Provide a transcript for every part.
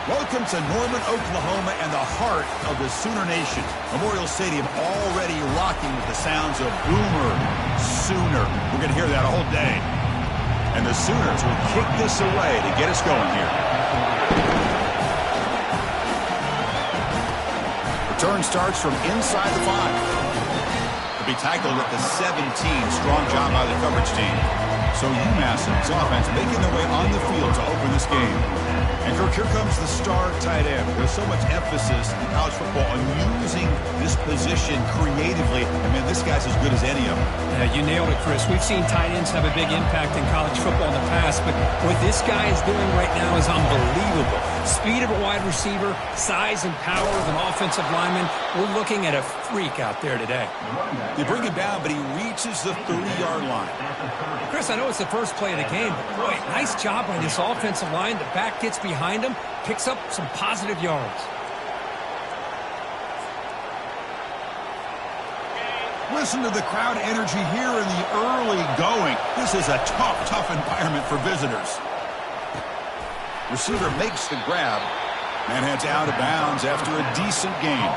Welcome to Norman, Oklahoma, and the heart of the Sooner Nation. Memorial Stadium already rocking with the sounds of Boomer Sooner. We're going to hear that all day. And the Sooners will kick this away to get us going here. Return starts from inside the 5. Be tackled at the 17. Strong job by the coverage team. So UMass's offense making their way on the field to open this game. And Kirk, here comes the star tight end. There's so much emphasis in college football on using this position creatively. I mean, this guy's as good as any of them. Yeah, you nailed it, Chris. We've seen tight ends have a big impact in college football in the past, but what this guy is doing right now is unbelievable. Speed of a wide receiver, size and power of an offensive lineman. We're looking at a freak out there today. They bring him down, but he reaches the 30-yard line. Chris, I know it's the first play of the game, but boy, nice job by this offensive line. The back gets behind him, picks up some positive yards. Listen to the crowd energy here in the early going. This is a tough environment for visitors. Receiver makes the grab and heads out of bounds after a decent gain.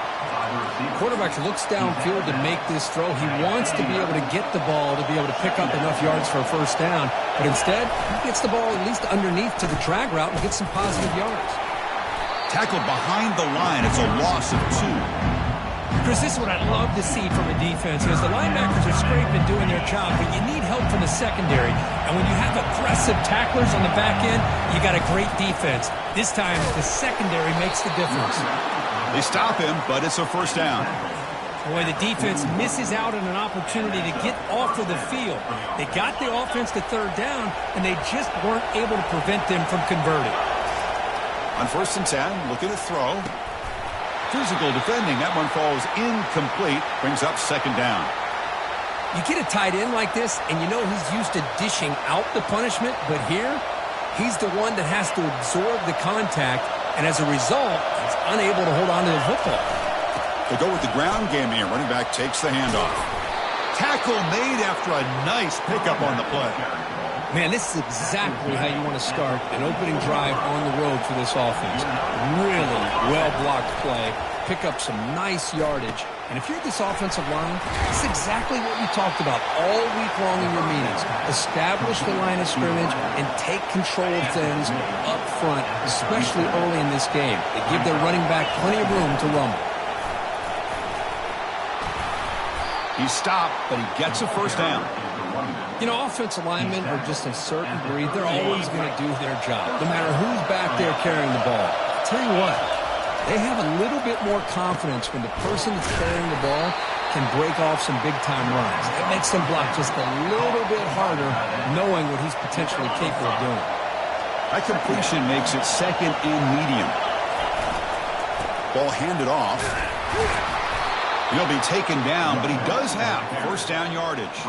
Quarterback looks downfield to make this throw. He wants to be able to get the ball to be able to pick up enough yards for a first down. But instead, he gets the ball at least underneath to the drag route and gets some positive yards. Tackled behind the line. It's a loss of 2. Chris, this is what I love to see from a defense is the linebackers are scraping doing their job, but you need help from the secondary. And when you have aggressive tacklers on the back end, you got a great defense. This time, the secondary makes the difference. They stop him, but it's a first down. Boy, the defense misses out on an opportunity to get off of the field. They got the offense to third down, and they just weren't able to prevent them from converting. On 1st and 10, looking to throw. Physical defending. That one falls incomplete. Brings up second down. You get a tight end like this, and you know he's used to dishing out the punishment, but here, he's the one that has to absorb the contact, and as a result, he's unable to hold on to the football. They go with the ground game here. Running back takes the handoff. Tackle made after a nice pickup on the play. Man, this is exactly how you want to start an opening drive on the road for this offense. Really well-blocked play. Pick up some nice yardage. And if you're this offensive line, it's exactly what we talked about all week long in your meetings. Establish the line of scrimmage and take control of things up front, especially early in this game. They give their running back plenty of room to rumble. He's stopped, but he gets a first down. You know, offensive linemen are just a certain breed. They're always going to do their job, no matter who's back there carrying the ball. I'll tell you what, they have a little bit more confidence when the person that's carrying the ball can break off some big-time runs. It makes them block just a little bit harder, knowing what he's potentially capable of doing. That completion makes it second and medium. Ball handed off. He'll be taken down, but he does have first down yardage.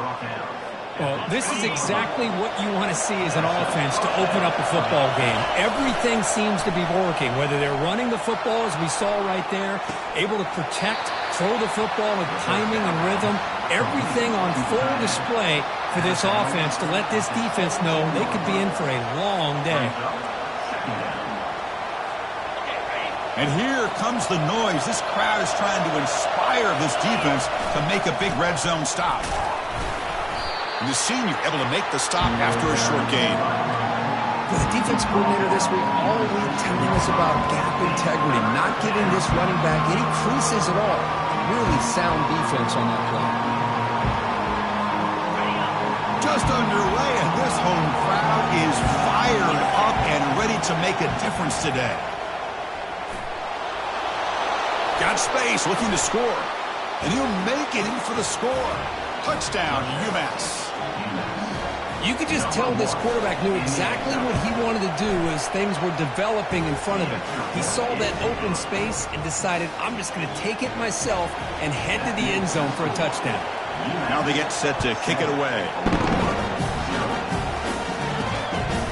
Well, this is exactly what you want to see as an offense to open up a football game. Everything seems to be working, whether they're running the football, as we saw right there, able to protect, throw the football with timing and rhythm, everything on full display for this offense to let this defense know they could be in for a long day. And here comes the noise. This crowd is trying to inspire this defense to make a big red zone stop. And the senior able to make the stop after a short gain. For the defense coordinator this week, all week telling us about gap integrity, not giving this running back any creases at all. Really sound defense on that play. Just underway, and this home crowd is fired up and ready to make a difference today. Got space, looking to score. And he'll make it in for the score. Touchdown, UMass. You could just tell this quarterback knew exactly what he wanted to do as things were developing in front of him. He saw that open space and decided, I'm just going to take it myself and head to the end zone for a touchdown. Now they get set to kick it away.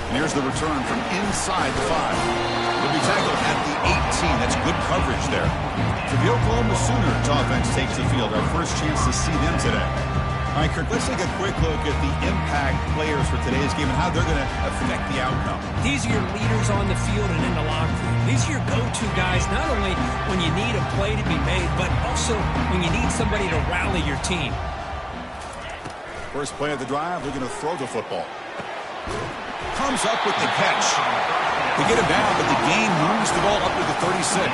And here's the return from inside the 5. He'll be tackled at the 18. That's good coverage there. So the Oklahoma Sooners offense takes the field. Our first chance to see them today. All right, Kirk, let's take a quick look at the impact players for today's game and how they're going to affect the outcome. These are your leaders on the field and in the locker room. These are your go-to guys, not only when you need a play to be made, but also when you need somebody to rally your team. First play of the drive, they're going to throw the football. Comes up with the catch. They get him down, but the game moves the ball up to the 36.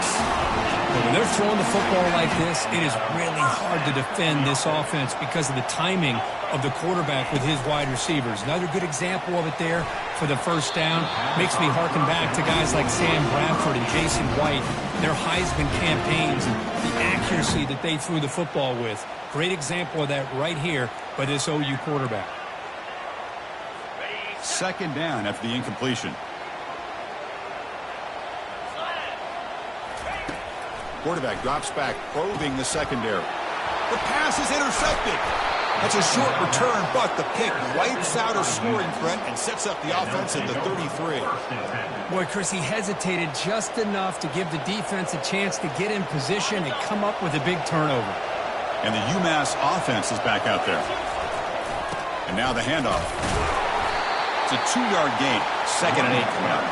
But when they're throwing the football like this, it is really hard to defend this offense because of the timing of the quarterback with his wide receivers. Another good example of it there for the first down. Makes me harken back to guys like Sam Bradford and Jason White, their Heisman campaigns, and the accuracy that they threw the football with. Great example of that right here by this OU quarterback. Second down after the incompletion. Quarterback drops back, probing the secondary. The pass is intercepted. That's a short return, but the pick wipes out a scoring threat and sets up the offense at the 33. Boy, Chris, he hesitated just enough to give the defense a chance to get in position and come up with a big turnover. And the UMass offense is back out there. And now the handoff. It's a 2-yard gain. 2nd and 8 coming up.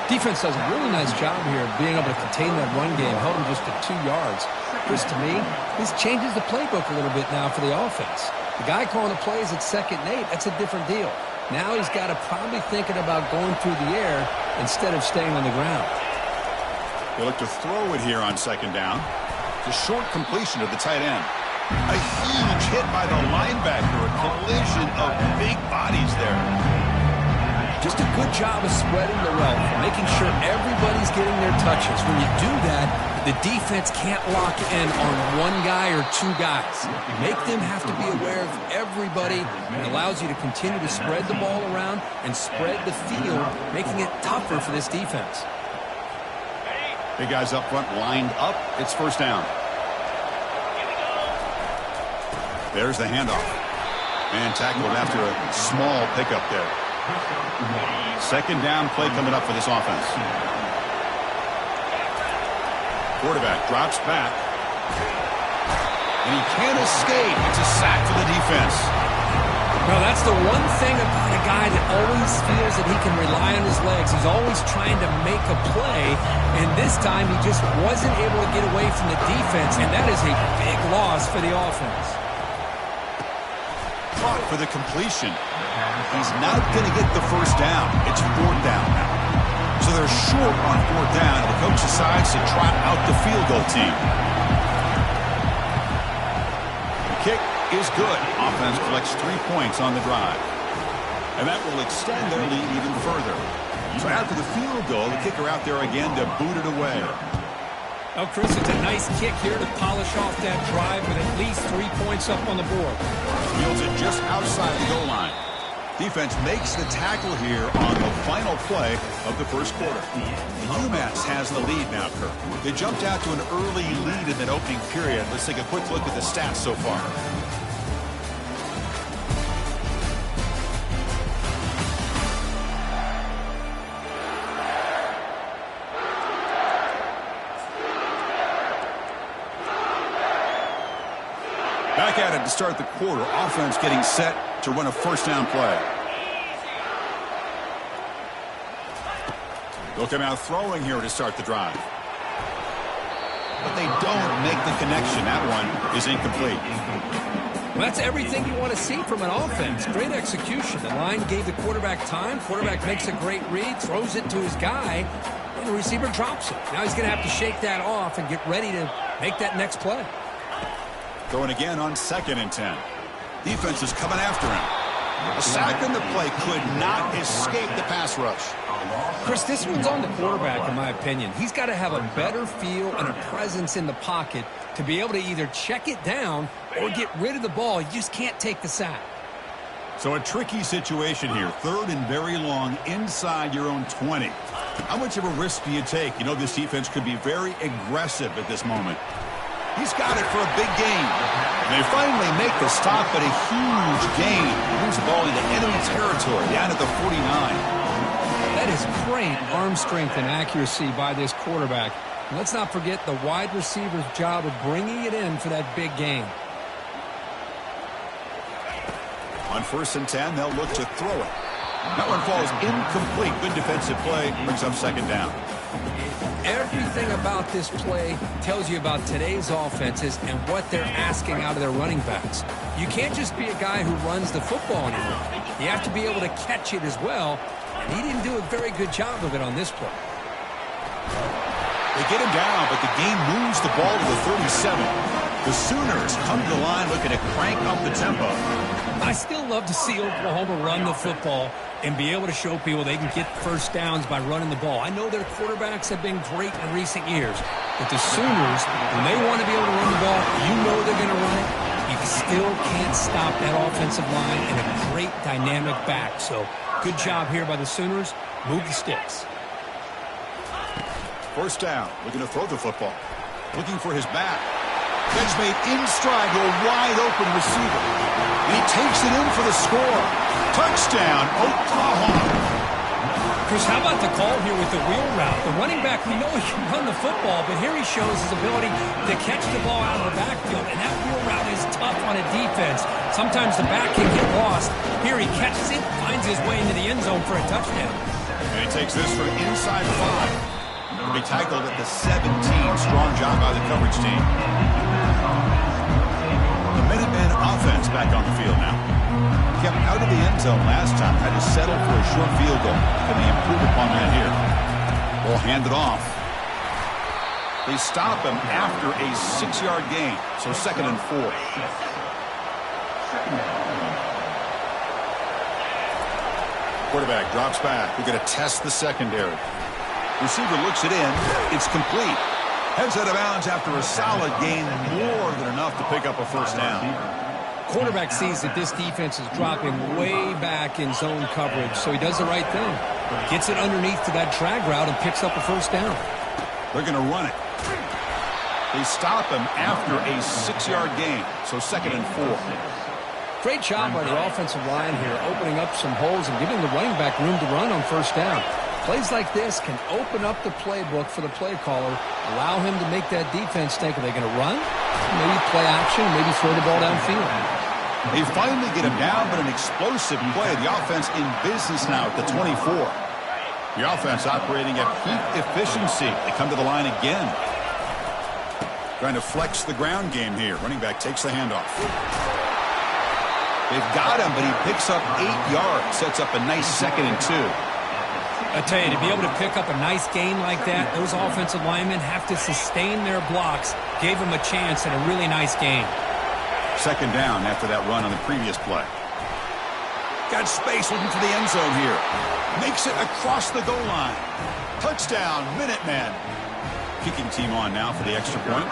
Defense does a really nice job here of being able to contain that run game, held him just to 2 yards. Chris, to me, this changes the playbook a little bit now for the offense. The guy calling the plays at 2nd and 8, that's a different deal. Now he's got to probably thinking about going through the air instead of staying on the ground. They look to throw it here on 2nd down. It's a short completion to the tight end. A huge hit by the linebacker, a collision of big bodies there. Just a good job of spreading the wealth, making sure everybody's getting their touches. When you do that, the defense can't lock in on one guy or 2 guys. You make them have to be aware of everybody. It allows you to continue to spread the ball around and spread the field, making it tougher for this defense. Big guys up front lined up. It's first down. There's the handoff. And tackled after a small pickup there. 2nd down play coming up for this offense. Quarterback drops back. And he can't escape. It's a sack for the defense. Well, that's the one thing about a guy that always feels that he can rely on his legs. He's always trying to make a play. And this time he just wasn't able to get away from the defense. And that is a big loss for the offense. Caught for the completion. He's not going to get the first down. It's 4th down now. So they're short on 4th down. The coach decides to trot out the field goal team. The kick is good. Offense collects 3 points on the drive. And that will extend their lead even further. So after the field goal, the kicker out there again to boot it away. Oh, Chris, it's a nice kick here to polish off that drive with at least 3 points up on the board. Fields it just outside the goal line. Defense makes the tackle here on the final play of the first quarter. UMass has the lead now, Kirk. They jumped out to an early lead in that opening period. Let's take a quick look at the stats so far. Back at it to start the quarter. Offense getting set to run a first down play. They'll come out throwing here to start the drive. But they don't make the connection. That one is incomplete. Well, that's everything you want to see from an offense. Great execution. The line gave the quarterback time. Quarterback makes a great read, throws it to his guy, and the receiver drops it. Now he's going to have to shake that off and get ready to make that next play. Going again on 2nd and 10. Defense is coming after him. A sack in the play could not escape the pass rush. Chris, this one's on the quarterback, in my opinion. He's got to have a better feel and a presence in the pocket to be able to either check it down or get rid of the ball. You just can't take the sack. So a tricky situation here. 3rd and very long inside your own 20. How much of a risk do you take? You know this defense could be very aggressive at this moment. He's got it for a big gain. And they finally make the stop, but a huge gain. Moves the ball into enemy territory, down at the 49. That is great arm strength and accuracy by this quarterback. And let's not forget the wide receiver's job of bringing it in for that big gain. On 1st and 10, they'll look to throw it. That one falls incomplete. Good defensive play. Brings up 2nd down. Everything about this play tells you about today's offenses and what they're asking out of their running backs. You can't just be a guy who runs the football anymore. You have to be able to catch it as well, and he didn't do a very good job of it on this play. They get him down, but the game moves the ball to the 37. The Sooners come to the line looking to crank up the tempo. I still love to see Oklahoma run the football and be able to show people they can get first downs by running the ball. I know their quarterbacks have been great in recent years, but the Sooners, when they want to be able to run the ball, you know they're going to run it. You still can't stop that offensive line and a great dynamic back. So good job here by the Sooners. Move the sticks. 1st down. Looking to throw the football. Looking for his back. Catch made in stride to a wide-open receiver. He takes it in for the score. Touchdown, Oklahoma. Chris, how about the call here with the wheel route? The running back, we know he can run the football, but here he shows his ability to catch the ball out of the backfield, and that wheel route is tough on a defense. Sometimes the back can get lost. Here he catches it, finds his way into the end zone for a touchdown. And he takes this from inside the 5. He'll be tackled at the 17. Strong job by the coverage team. The Minutemen offense back on the field now. Kept out of the end zone last time. Had to settle for a short field goal. Can they improve upon that here? Ball handed off. They stop him after a 6-yard gain. So 2nd and 4. Quarterback drops back. We're going to test the secondary. Receiver looks it in. It's complete. Heads out of bounds after a solid gain, more than enough to pick up a 1st down. Quarterback sees that this defense is dropping way back in zone coverage, so he does the right thing. Gets it underneath to that drag route and picks up a 1st down. They're going to run it. They stop him after a 6-yard gain, so 2nd and 4. Great job by the offensive line here, opening up some holes and giving the running back room to run on 1st down. Plays like this can open up the playbook for the play caller, allow him to make that defense think, are they going to run? Maybe play action, maybe throw the ball downfield. They finally get him down, but an explosive play. The offense in business now at the 24. The offense operating at peak efficiency. They come to the line again. Trying to flex the ground game here. Running back takes the handoff. They've got him, but he picks up 8 yards. Sets up a nice 2nd and 2. I tell you, to be able to pick up a nice gain like that, those offensive linemen have to sustain their blocks. Gave him a chance at a really nice gain. 2nd down after that run on the previous play. Got space looking for the end zone here. Makes it across the goal line. Touchdown, Minutemen. Kicking team on now for the extra point.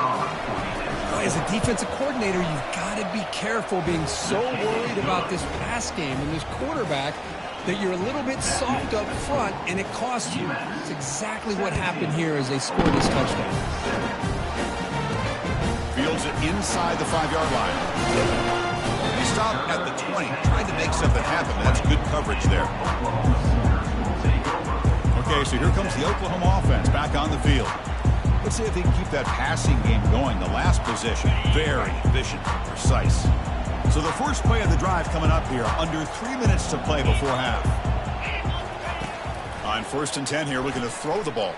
As a defensive coordinator, you've got to be careful being so worried about this pass game and this quarterback that you're a little bit soft up front, and it costs you. It's exactly what happened here as they scored this touchdown. Fields it inside the 5-yard line. They stop at the 20, trying to make something happen. That's good coverage there. Okay, so here comes the Oklahoma offense back on the field. Let's see if they can keep that passing game going. The last possession, very efficient and precise. So the first play of the drive coming up here, under 3 minutes to play before half. On 1st and 10 here, looking to throw the ball.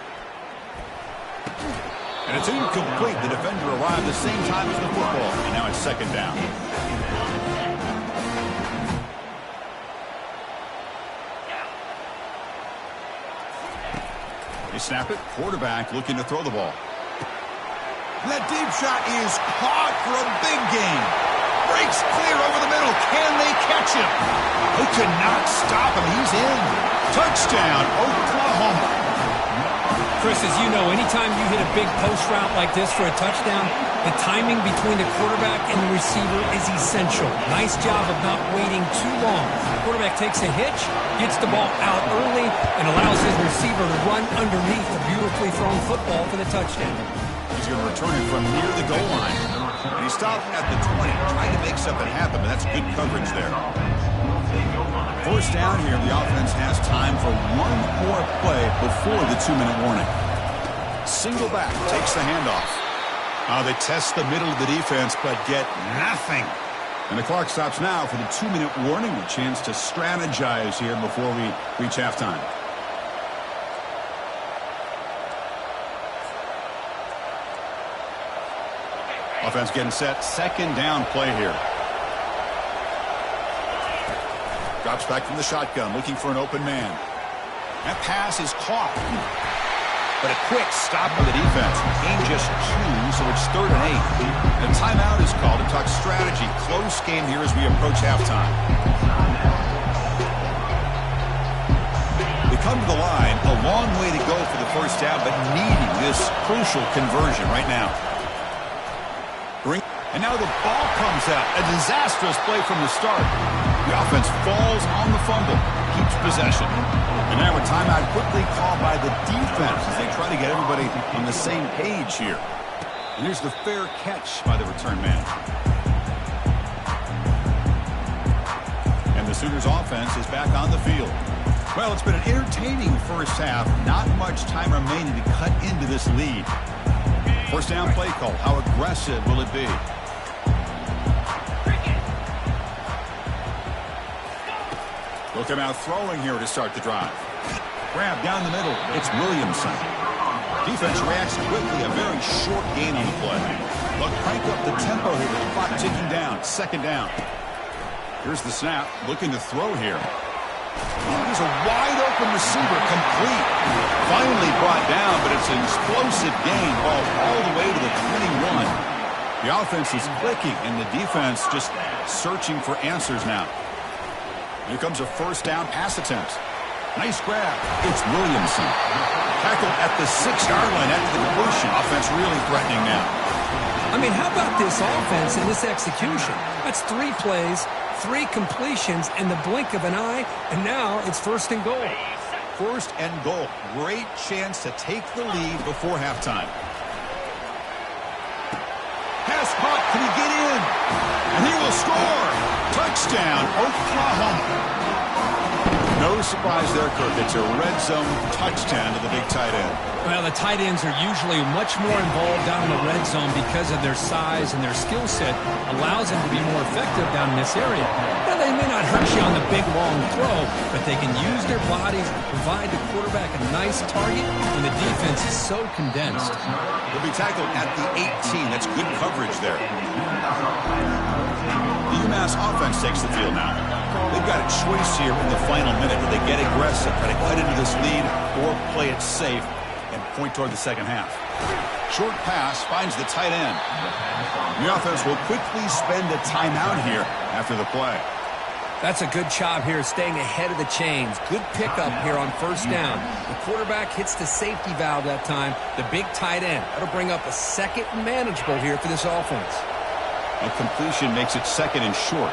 And it's incomplete. The defender arrived the same time as the football, and now it's 2nd down. They snap it. Quarterback looking to throw the ball. That deep shot is caught for a big gain. Breaks clear over the middle. Can they catch him? They cannot stop him. He's in. Touchdown, Oklahoma. Chris, as you know, anytime you hit a big post route like this for a touchdown, the timing between the quarterback and the receiver is essential. Nice job of not waiting too long. The quarterback takes a hitch, gets the ball out early, and allows his receiver to run underneath the beautifully thrown football for the touchdown. He's going to return it from near the goal line. And he stopped at the 20, trying to make something happen, but that's good coverage there. 1st down here, the offense has time for one more play before the 2-minute warning. Single back, takes the handoff. They test the middle of the defense, but get nothing. And the clock stops now for the 2-minute warning. A chance to strategize here before we reach halftime. Offense getting set. Second down play here. Drops back from the shotgun, looking for an open man. That pass is caught. But a quick stop by the defense. Gain just 2, so it's 3rd and 8. And timeout is called to talk strategy. Close game here as we approach halftime. They come to the line. A long way to go for the first down, but needing this crucial conversion right now. And now the ball comes out. A disastrous play from the start. The offense falls on the fumble. Keeps possession. And now a timeout quickly called by the defense as they try to get everybody on the same page here. And here's the fair catch by the return man. And the Sooners offense is back on the field. Well, it's been an entertaining first half. Not much time remaining to cut into this lead. First down play call. How aggressive will it be? Look him out throwing here to start the drive. Grab down the middle. It's Williamson. Defense reacts quickly. A very short gain on the play. They'll crank up the tempo here with the clock ticking down. Second down. Here's the snap. Looking to throw here. There's a wide open receiver, complete. Finally brought down, but it's an explosive gain. Ball all the way to the 21. The offense is clicking, and the defense just searching for answers now. Here comes a first down pass attempt. Nice grab. It's Williamson. Tackled at the 6-yard line after the completion. Offense really threatening now. I mean, how about this offense and this execution? That's 3 plays, 3 completions in the blink of an eye, and now it's 1st and goal. 1st and goal. Great chance to take the lead before halftime. Pass caught. Can he get in? And he will score. Touchdown, Oklahoma. No surprise there, Kirk. It's a red zone touchdown to the big tight end. Well, the tight ends are usually much more involved down in the red zone because of their size and their skill set allows them to be more effective down in this area. Now, they may not hurt you on the big, long throw, but they can use their bodies, provide the quarterback a nice target when the defense is so condensed. He'll be tackled at the 18. That's good coverage there. The UMass offense takes the field now. They've got a choice here in the final minute. Do they get aggressive, try to cut into this lead, or play it safe and point toward the second half? Short pass finds the tight end. The offense will quickly spend a timeout here after the play. That's a good job here, staying ahead of the chains. Good pickup here on first down. The quarterback hits the safety valve that time. The big tight end. That'll bring up a second and manageable here for this offense. A completion makes it second and short.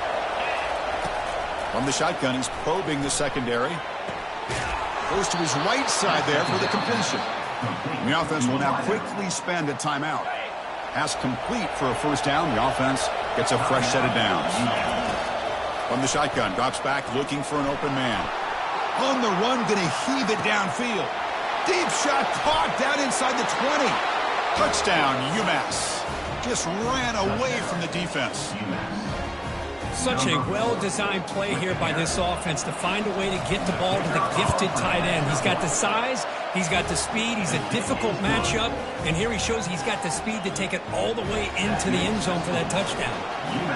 From the shotgun, he's probing the secondary. Goes to his right side there for the completion. And the offense will now quickly spend a timeout. Pass complete for a first down. The offense gets a fresh set of downs. From the shotgun, drops back looking for an open man. On the run, going to heave it downfield. Deep shot caught down inside the 20. Touchdown, UMass. Just ran away from the defense. Such a well-designed play here by this offense to find a way to get the ball to the gifted tight end. He's got the size, he's got the speed, he's a difficult matchup, and here he shows he's got the speed to take it all the way into the end zone for that touchdown.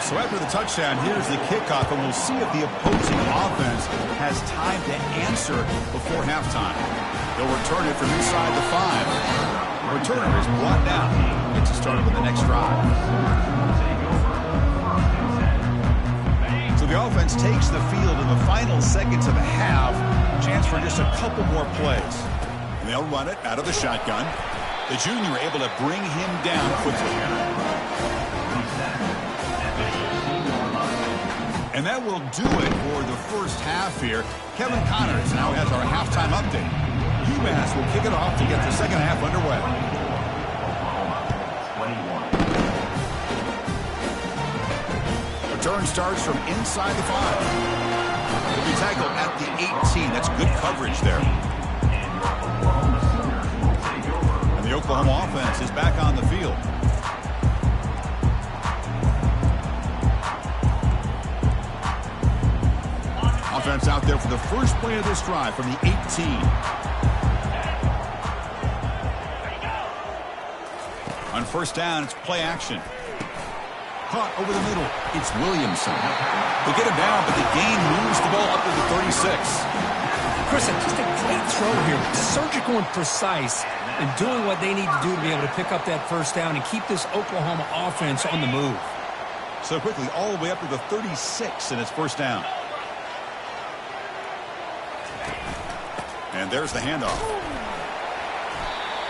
So after the touchdown, here's the kickoff, and we'll see if the opposing offense has time to answer before halftime. They'll return it from inside the 5. The returner is brought down. Gets us started with the next drive. The offense takes the field in the final seconds of the half. Chance for just a couple more plays. And they'll run it out of the shotgun. The junior able to bring him down quickly. And that will do it for the first half here. Kevin Connors now has our halftime update. UMass will kick it off to get the second half underway. Return starts from inside the 5. He'll be tackled at the 18. That's good coverage there. And the Oklahoma offense is back on the field. Offense out there for the first play of this drive from the 18. On first down, it's play action. Caught over the middle. It's Williamson. They get him down, but the gain moves the ball up to the 36. Chris, just a great throw here. Surgical and precise in doing what they need to do to be able to pick up that first down and keep this Oklahoma offense on the move. So quickly, all the way up to the 36, and it's first down. And there's the handoff.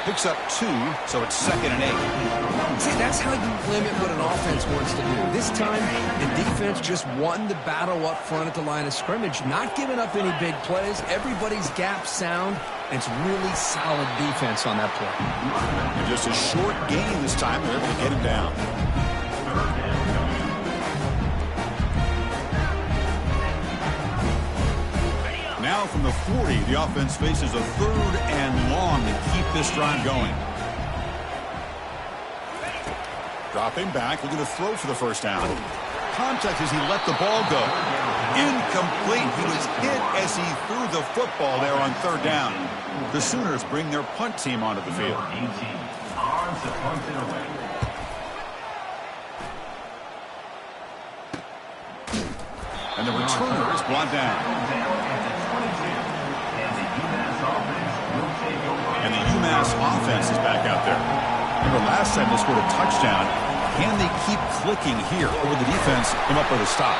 Picks up 2, so it's 2nd and 8. See, that's how you limit what an offense wants to do. This time, the defense just won the battle up front at the line of scrimmage, not giving up any big plays. Everybody's gap sound, and it's really solid defense on that play. And just a short gain this time. They're able to get him down. Now from the 40, the offense faces a 3rd and long to keep this drive going. Dropping back, looking to throw for the first down. Contact as he let the ball go. Incomplete. He was hit as he threw the football there on 3rd down. The Sooners bring their punt team onto the field. And the returner is brought down. And the UMass offense is back out there. Remember last time they scored a touchdown. Can they keep clicking here, or will the defense come up with a stop?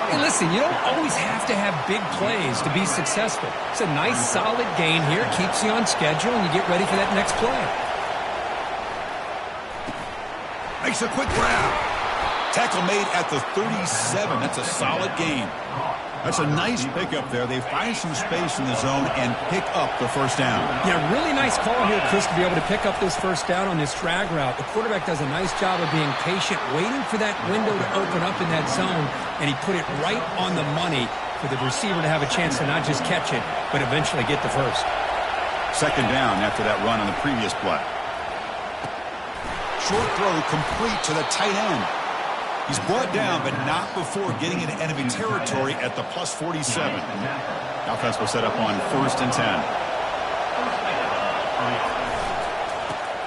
Hey, listen, you don't always have to have big plays to be successful. It's a nice, solid gain here. Keeps you on schedule, and you get ready for that next play. Makes a quick grab. Tackle made at the 37. That's a solid gain. That's a nice pickup there. They find some space in the zone and pick up the first down. Yeah, really nice call here, Chris, to be able to pick up this first down on this drag route. The quarterback does a nice job of being patient, waiting for that window to open up in that zone, and he put it right on the money for the receiver to have a chance to not just catch it, but eventually get the first. 2nd down after that run on the previous play. Short throw complete to the tight end. He's brought down, but not before getting into enemy territory at the plus 47. The offense will set up on 1st and 10.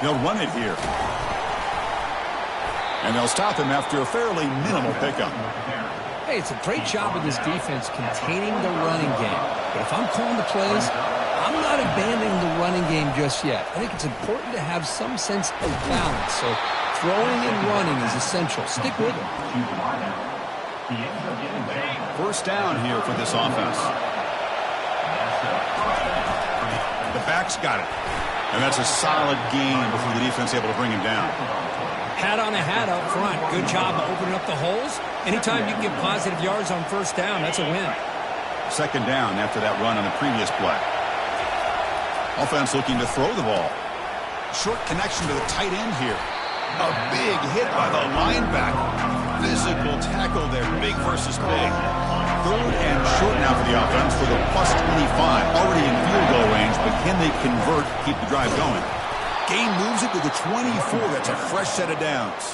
They'll run it here. And they'll stop him after a fairly minimal pickup. Hey, it's a great job of this defense containing the running game. But if I'm calling the plays, I'm not abandoning the running game just yet. I think it's important to have some sense of balance. So throwing and running is essential. Stick with it. First down here for this offense. The back's got it. And that's a solid gain before the defense able to bring him down. Hat on a hat up front. Good job of opening up the holes. Anytime you can get positive yards on first down, that's a win. 2nd down after that run on the previous play. Offense looking to throw the ball. Short connection to the tight end here. A big hit by the linebacker. Physical tackle there, big versus big. 3rd and short now for the offense for the plus 25. Already in field goal range, but can they convert, keep the drive going? Gain moves it to the 24. That's a fresh set of downs.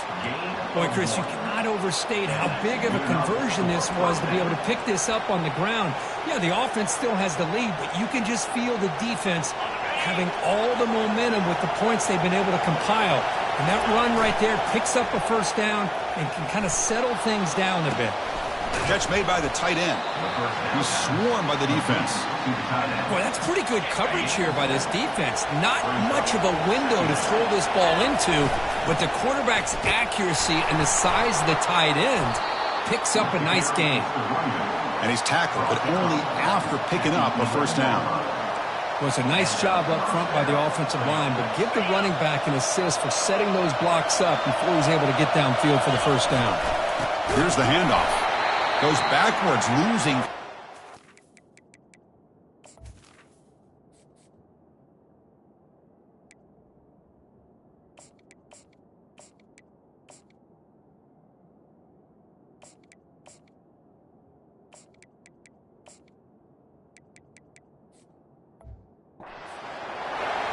Boy, Chris, you cannot overstate how big of a conversion this was to be able to pick this up on the ground. Yeah, the offense still has the lead, but you can just feel the defense having all the momentum with the points they've been able to compile. And that run right there picks up a first down and can kind of settle things down a bit. Catch made by the tight end. He's swarmed by the defense. Boy, that's pretty good coverage here by this defense. Not much of a window to throw this ball into, but the quarterback's accuracy and the size of the tight end picks up a nice gain. And he's tackled, but only after picking up a first down. Well, it's a nice job up front by the offensive line, but give the running back an assist for setting those blocks up before he's able to get downfield for the first down. Here's the handoff. Goes backwards, losing.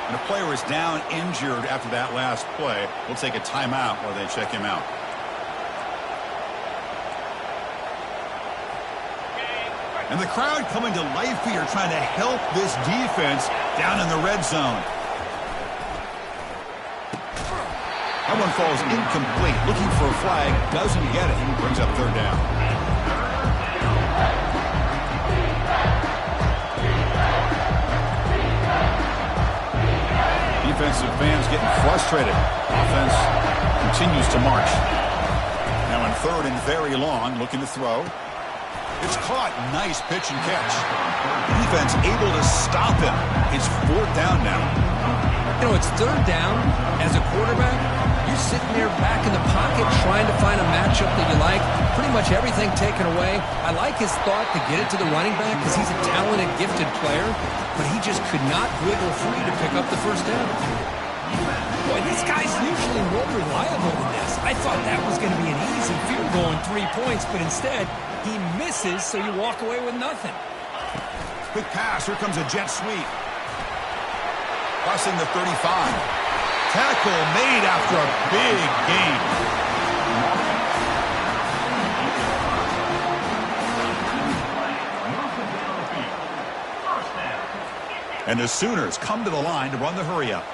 And the player is down injured after that last play. We'll take a timeout while they check him out. And the crowd coming to life here trying to help this defense down in the red zone. That one falls incomplete. Looking for a flag. Doesn't get it. Brings up third down. Defensive fans getting frustrated. Offense continues to march. Now in third and very long, looking to throw. It's caught. Nice pitch and catch. Defense able to stop him. It's fourth down now. You know, it's third down. As a quarterback, you're sitting there back in the pocket trying to find a matchup that you like. Pretty much everything taken away. I like his thought to get it to the running back because he's a talented, gifted player, but he just could not wiggle free to pick up the first down. Boy, this guy's usually more reliable than this. I thought that was going to be an easy field goal and 3 points, but instead, he misses, so you walk away with nothing. Quick pass. Here comes a jet sweep. Crossing the 35. Tackle made after a big gain. And the Sooners come to the line to run the hurry-up.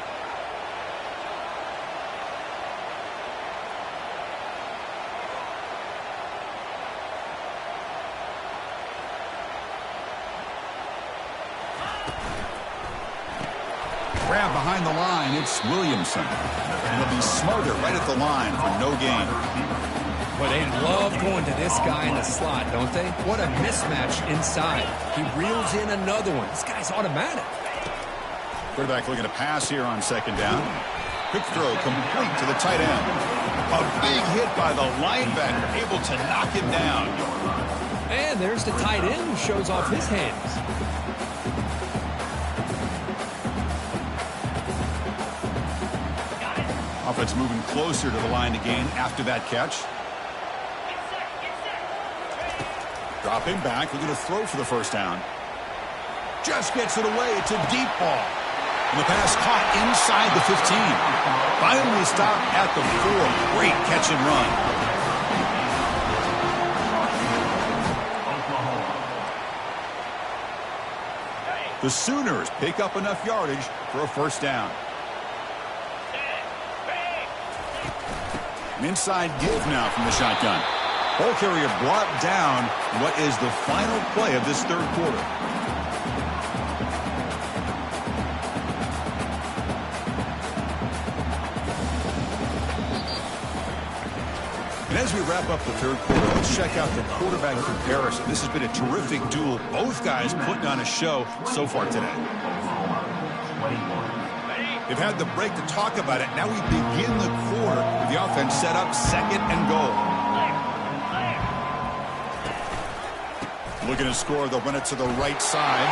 Grab behind the line, it's Williamson. And he'll be smarter right at the line for no gain. But they love going to this guy in the slot, don't they? What a mismatch inside. He reels in another one. This guy's automatic. Quarterback looking to pass here on second down. Quick throw complete to the tight end. A big hit by the linebacker, able to knock him down. And there's the tight end who shows off his hands. Offense moving closer to the line to gain after that catch. Dropping back, looking to throw for the first down. Just gets it away. It's a deep ball. And the pass caught inside the 15. Finally stopped at the 4. Great catch and run. The Sooners pick up enough yardage for a first down. An inside give now from the shotgun. Ball carrier brought down. What is the final play of this third quarter? And as we wrap up the third quarter, let's check out the quarterback comparison. This has been a terrific duel. Both guys putting on a show so far today. They've had the break to talk about it. Now we begin the quarter with the offense set up second and goal. Looking to score, they'll run it to the right side.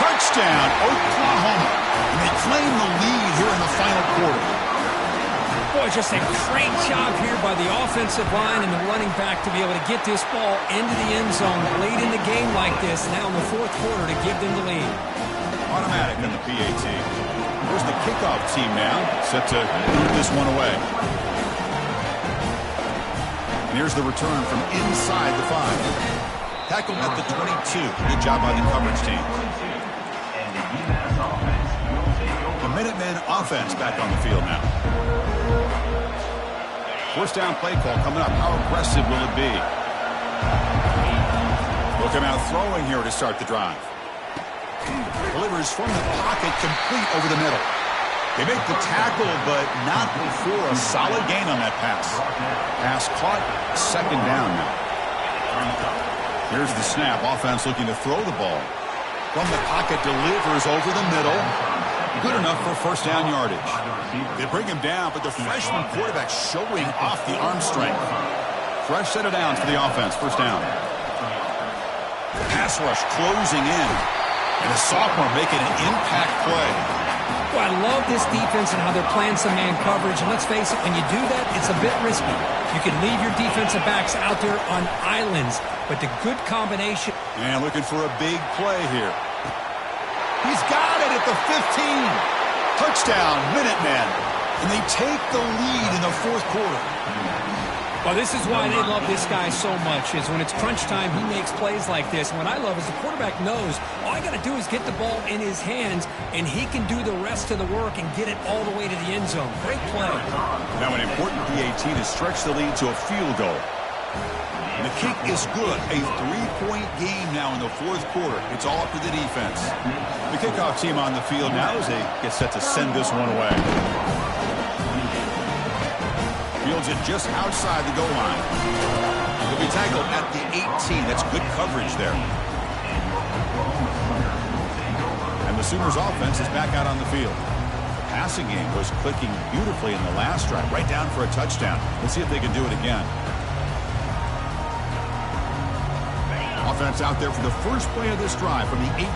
Touchdown, Oklahoma. And they claim the lead here in the final quarter. Boy, just a great job here by the offensive line and the running back to be able to get this ball into the end zone late in the game like this, now in the fourth quarter to give them the lead. Automatic in the PAT. Here's the kickoff team now, set to move this one away. And here's the return from inside the 5. Tackled at the 22. Good job by the coverage team. The Minutemen offense back on the field now. First down play call coming up. How aggressive will it be? Looking out throwing here to start the drive. Delivers from the pocket, complete over the middle. They make the tackle, but not before a solid gain on that pass. Pass caught, second down now. Here's the snap. Offense looking to throw the ball. From the pocket, delivers over the middle. Good enough for first down yardage. They bring him down, but the freshman quarterback showing off the arm strength. Fresh set of downs for the offense. First down. Pass rush closing in. And a sophomore making an impact play. Well, I love this defense and how they're playing some man coverage. And let's face it, when you do that, it's a bit risky. You can leave your defensive backs out there on islands, but the good combination. And looking for a big play here. He's got it at the 15. Touchdown, Minutemen. And they take the lead in the fourth quarter. Well, this is why they love this guy so much, is when it's crunch time, he makes plays like this. And what I love is the quarterback knows all I got to do is get the ball in his hands, and he can do the rest of the work and get it all the way to the end zone. Great play. Now an important PAT to stretch the lead to a field goal. And the kick is good. A 3-point game now in the fourth quarter. It's all up to the defense. The kickoff team on the field now as they get set to send this one away. Fields it just outside the goal line. He'll be tackled at the 18. That's good coverage there. And the Sooners offense is back out on the field. The passing game was clicking beautifully in the last drive, right down for a touchdown. Let's see if they can do it again. Offense out there for the first play of this drive from the 18.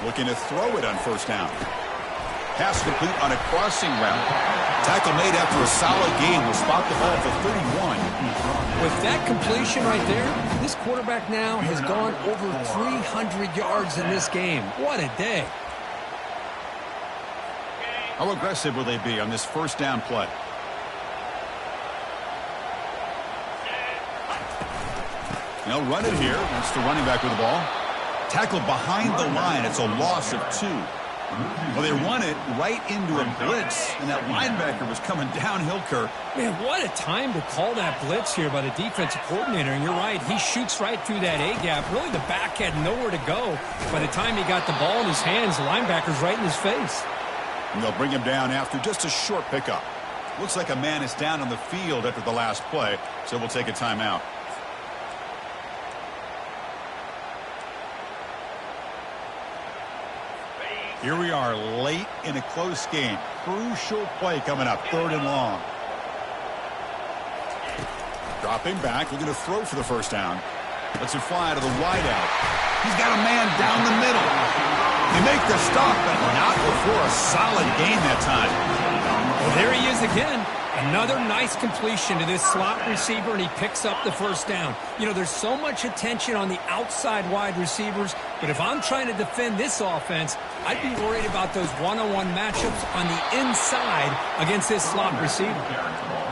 Looking to throw it on first down. Pass complete on a crossing route. Tackle made after a solid gain will spot the ball for 31. With that completion right there, this quarterback now has gone over 300 yards in this game. What a day. How aggressive will they be on this first down play? They'll run it here. That's the running back with the ball. Tackled behind the line. It's a loss of 2. Well, they run it right into a blitz, and that linebacker was coming downhill, Kirk. Man, what a time to call that blitz here by the defensive coordinator. And you're right, he shoots right through that A-gap. Really, the back had nowhere to go. By the time he got the ball in his hands, the linebacker's right in his face. And they'll bring him down after just a short pickup. Looks like a man is down on the field after the last play, so we'll take a timeout. Here we are late in a close game. Crucial play coming up, 3rd and long. Dropping back, looking to throw for the first down. Lets it fly to the wideout. He's got a man down the middle. They make the stop, but not before a solid gain that time. Well, there he is again. Another nice completion to this slot receiver, and he picks up the first down. You know, there's so much attention on the outside wide receivers, but if I'm trying to defend this offense, I'd be worried about those one-on-one matchups on the inside against this slot receiver.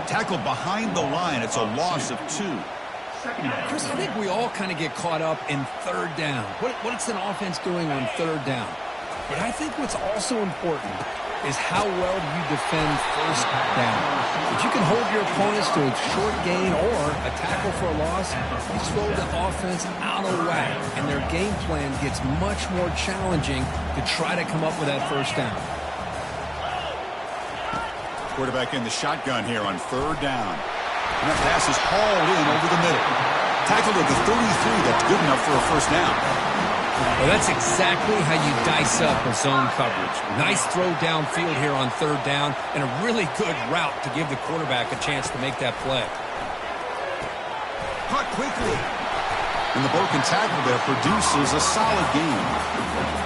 Tackled behind the line. It's a loss of 2. Chris, I think we all kind of get caught up in 3rd down. What's an offense doing on 3rd down? But I think what's also important is how well do you defend first down. If you can hold your opponents to a short gain or a tackle for a loss, you throw the offense out of whack, and their game plan gets much more challenging to try to come up with that first down. Quarterback in the shotgun here on 3rd down. And that pass is hauled in over the middle. Tackled at the 33. That's good enough for a first down. Well, that's exactly how you dice up a zone coverage. Nice throw downfield here on 3rd down, and a really good route to give the quarterback a chance to make that play. Caught quickly. And the broken tackle there produces a solid gain.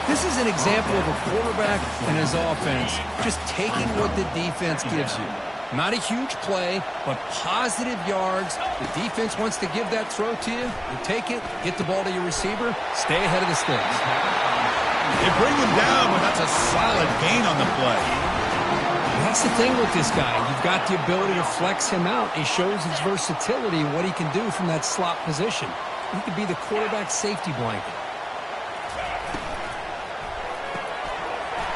This is an example of a quarterback and his offense just taking what the defense gives you. Not a huge play, but positive yards. The defense wants to give that throw to you. You take it, get the ball to your receiver, stay ahead of the sticks. They bring him down, but that's a solid gain on the play. That's the thing with this guy. You've got the ability to flex him out. He shows his versatility and what he can do from that slot position. He could be the quarterback safety blanket.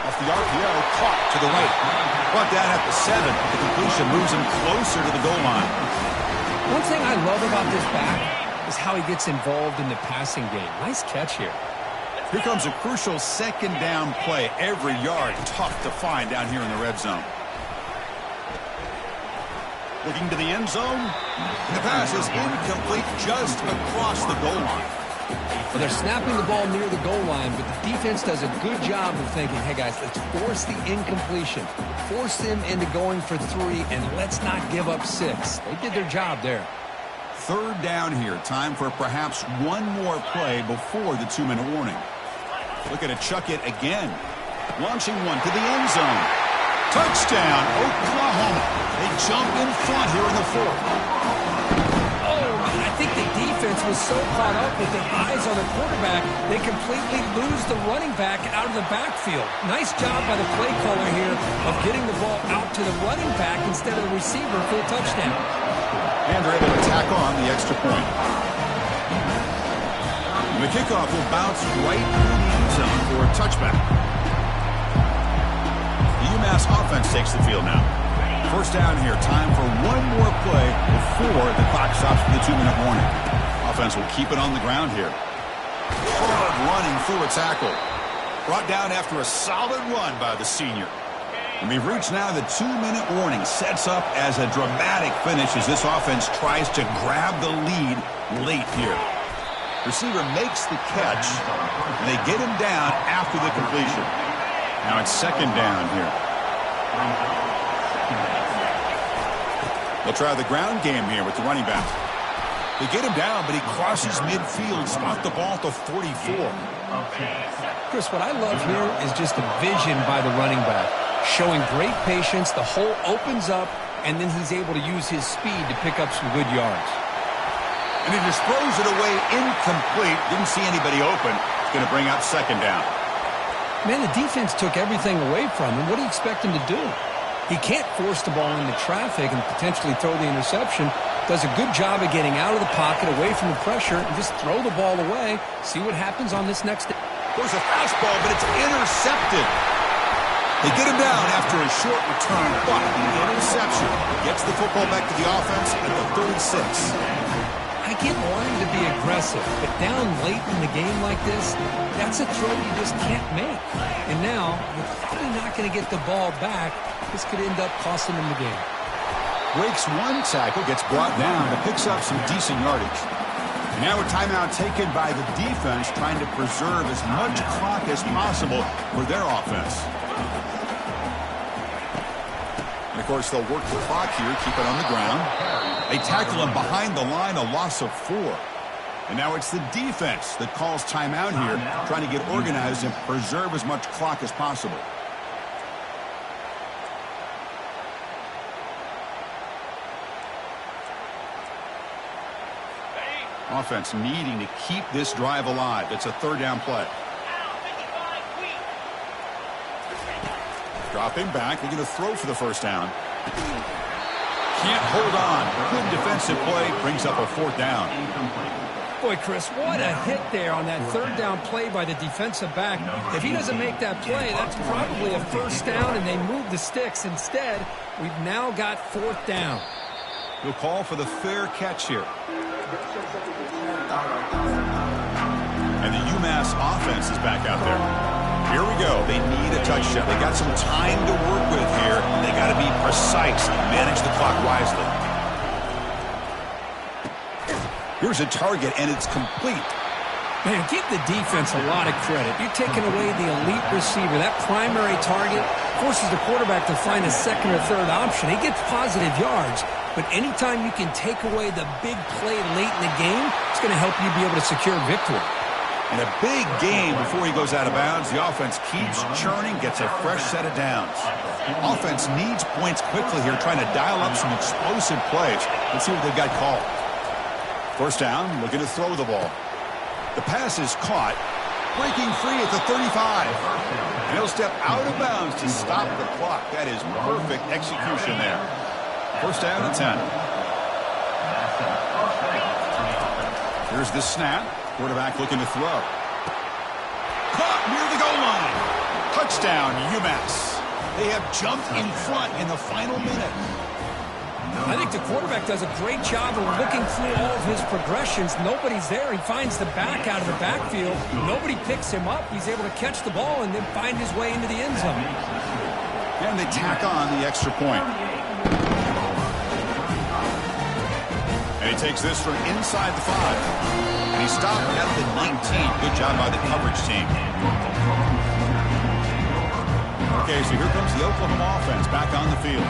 Off the RPO, caught to the right. Brought down at the 7. The completion moves him closer to the goal line. One thing I love about this back is how he gets involved in the passing game. Nice catch here. Here comes a crucial 2nd down play. Every yard tough to find down here in the red zone. Looking to the end zone. The pass is incomplete just across the goal line. Well, they're snapping the ball near the goal line, but the defense does a good job of thinking, hey, guys, let's force the incompletion. Force them into going for 3, and let's not give up 6. They did their job there. 3rd down here. Time for perhaps one more play before the 2-minute warning. Looking to chuck it again. Launching one to the end zone. Touchdown, Oklahoma. They jump in front here in the 4th. I think the defense was so caught up with their eyes on the quarterback, they completely lose the running back out of the backfield. Nice job by the play caller here of getting the ball out to the running back instead of the receiver for a touchdown. And they're able to tack on the extra point. And the kickoff will bounce right through the end zone for a touchback. The UMass offense takes the field now. First down here. Time for one more play before the clock stops for the 2-minute warning. Offense will keep it on the ground here. Hard running through a tackle. Brought down after a solid run by the senior. And we've reached now the 2-minute warning. Sets up as a dramatic finish as this offense tries to grab the lead late here. Receiver makes the catch, and they get him down after the completion. Now it's second down here. They'll try the ground game here with the running back. They get him down, but he crosses midfield, spot the ball to 44. Chris, what I love here is just the vision by the running back. Showing great patience, the hole opens up, and then he's able to use his speed to pick up some good yards. And he just throws it away incomplete. Didn't see anybody open. It's going to bring up second down. Man, the defense took everything away from him. What do you expect him to do? He can't force the ball into traffic and potentially throw the interception. Does a good job of getting out of the pocket, away from the pressure, and just throw the ball away. See what happens on this next. There's a fastball, but it's intercepted. They get him down after a short return, but the interception gets the football back to the offense at the 36. I get wanting to be aggressive, but down late in the game like this, that's a throw you just can't make. And now, you're probably not going to get the ball back. This could end up costing them the game. Breaks one tackle, gets brought down, but picks up some decent yardage. And now a timeout taken by the defense, trying to preserve as much clock as possible for their offense. And of course, they'll work the clock here, keep it on the ground. They tackle him behind the line, a loss of 4. And now it's the defense that calls timeout here, trying to get organized and preserve as much clock as possible. Offense needing to keep this drive alive. It's a third down play. Dropping back. They're going to throw for the first down. Can't hold on. Good defensive play. Brings up a fourth down. Boy, Chris, what a hit there on that third down play by the defensive back. If he doesn't make that play, that's probably a first down, and they move the sticks. Instead, we've now got fourth down. He'll call for the fair catch here. And the UMass offense is back out there. Here we go. They need a touchdown. They got some time to work with here. They got to be precise and manage the clock wisely. Here's a target, and it's complete. Man, give the defense a lot of credit. You're taking away the elite receiver. That primary target forces the quarterback to find a second or third option. He gets positive yards, but anytime you can take away the big play late in the game, it's going to help you be able to secure victory. And a big game before he goes out of bounds. The offense keeps churning, gets a fresh set of downs. Offense needs points quickly here, trying to dial up some explosive plays. Let's see what they've got called. First down, looking to throw the ball. The pass is caught, breaking free at the 35. And he'll step out of bounds to stop the clock. That is perfect execution there. First down and 10. Here's the snap. Quarterback looking to throw. Caught near the goal line. Touchdown, UMass. They have jumped in front in the final minute. I think the quarterback does a great job of looking through all of his progressions. Nobody's there. He finds the back out of the backfield. Nobody picks him up. He's able to catch the ball and then find his way into the end zone. And they tack on the extra point. And he takes this from inside the 5. And he stopped at the 19. Good job by the coverage team. Okay, so here comes the Oklahoma offense back on the field.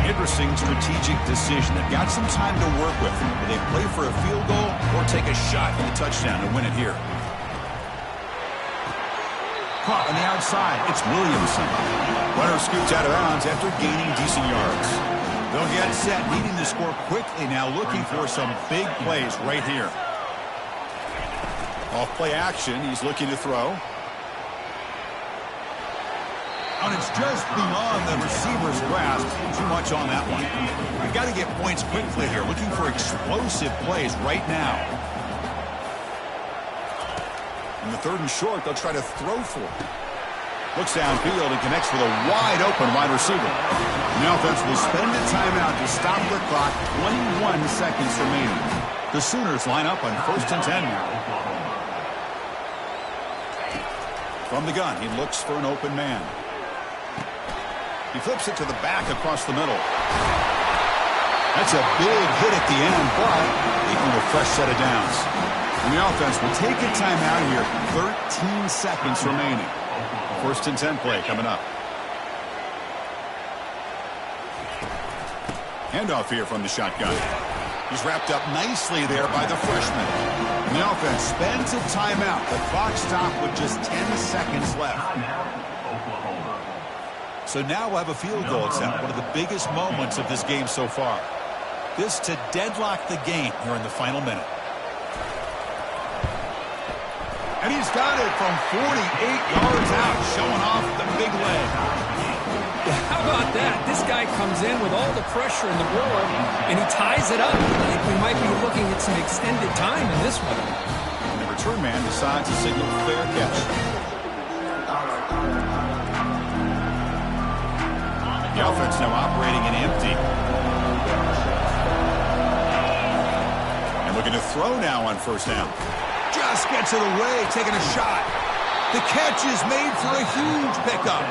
Interesting strategic decision. They've got some time to work with. Will they play for a field goal or take a shot for the touchdown and win it here? Caught on the outside. It's Williamson. Runner scoots out of bounds after gaining decent yards. They'll get set, needing to score quickly now, looking for some big plays right here. Off play action. He's looking to throw. And it's just beyond the receiver's grasp. Too much on that one. We've got to get points quickly here. Looking for explosive plays right now. In the 3rd and short, they'll try to throw for it. Looks downfield and connects with a wide-open wide receiver. The offense will spend a timeout to stop the clock. 21 seconds remaining. The Sooners line up on 1st and 10 now. From the gun, he looks for an open man. He flips it to the back across the middle. That's a big hit at the end, but equal a fresh set of downs. And the offense will take a timeout here. 13 seconds remaining. 1st and 10 play coming up. Handoff here from the shotgun. He's wrapped up nicely there by the freshman. And the offense spends a timeout. The clock stopped with just 10 seconds left. So now we'll have a field goal attempt, one of the biggest moments of this game so far. This to deadlock the game here in the final minute. And he's got it from 48 yards out, showing off the big leg. How about that? This guy comes in with all the pressure in the world, and he ties it up. I think we might be looking at some extended time in this one. And the return man decides to signal fair catch. The offense now operating in empty. And looking to throw now on 1st down. Just gets it away, taking a shot. The catch is made for a huge pickup.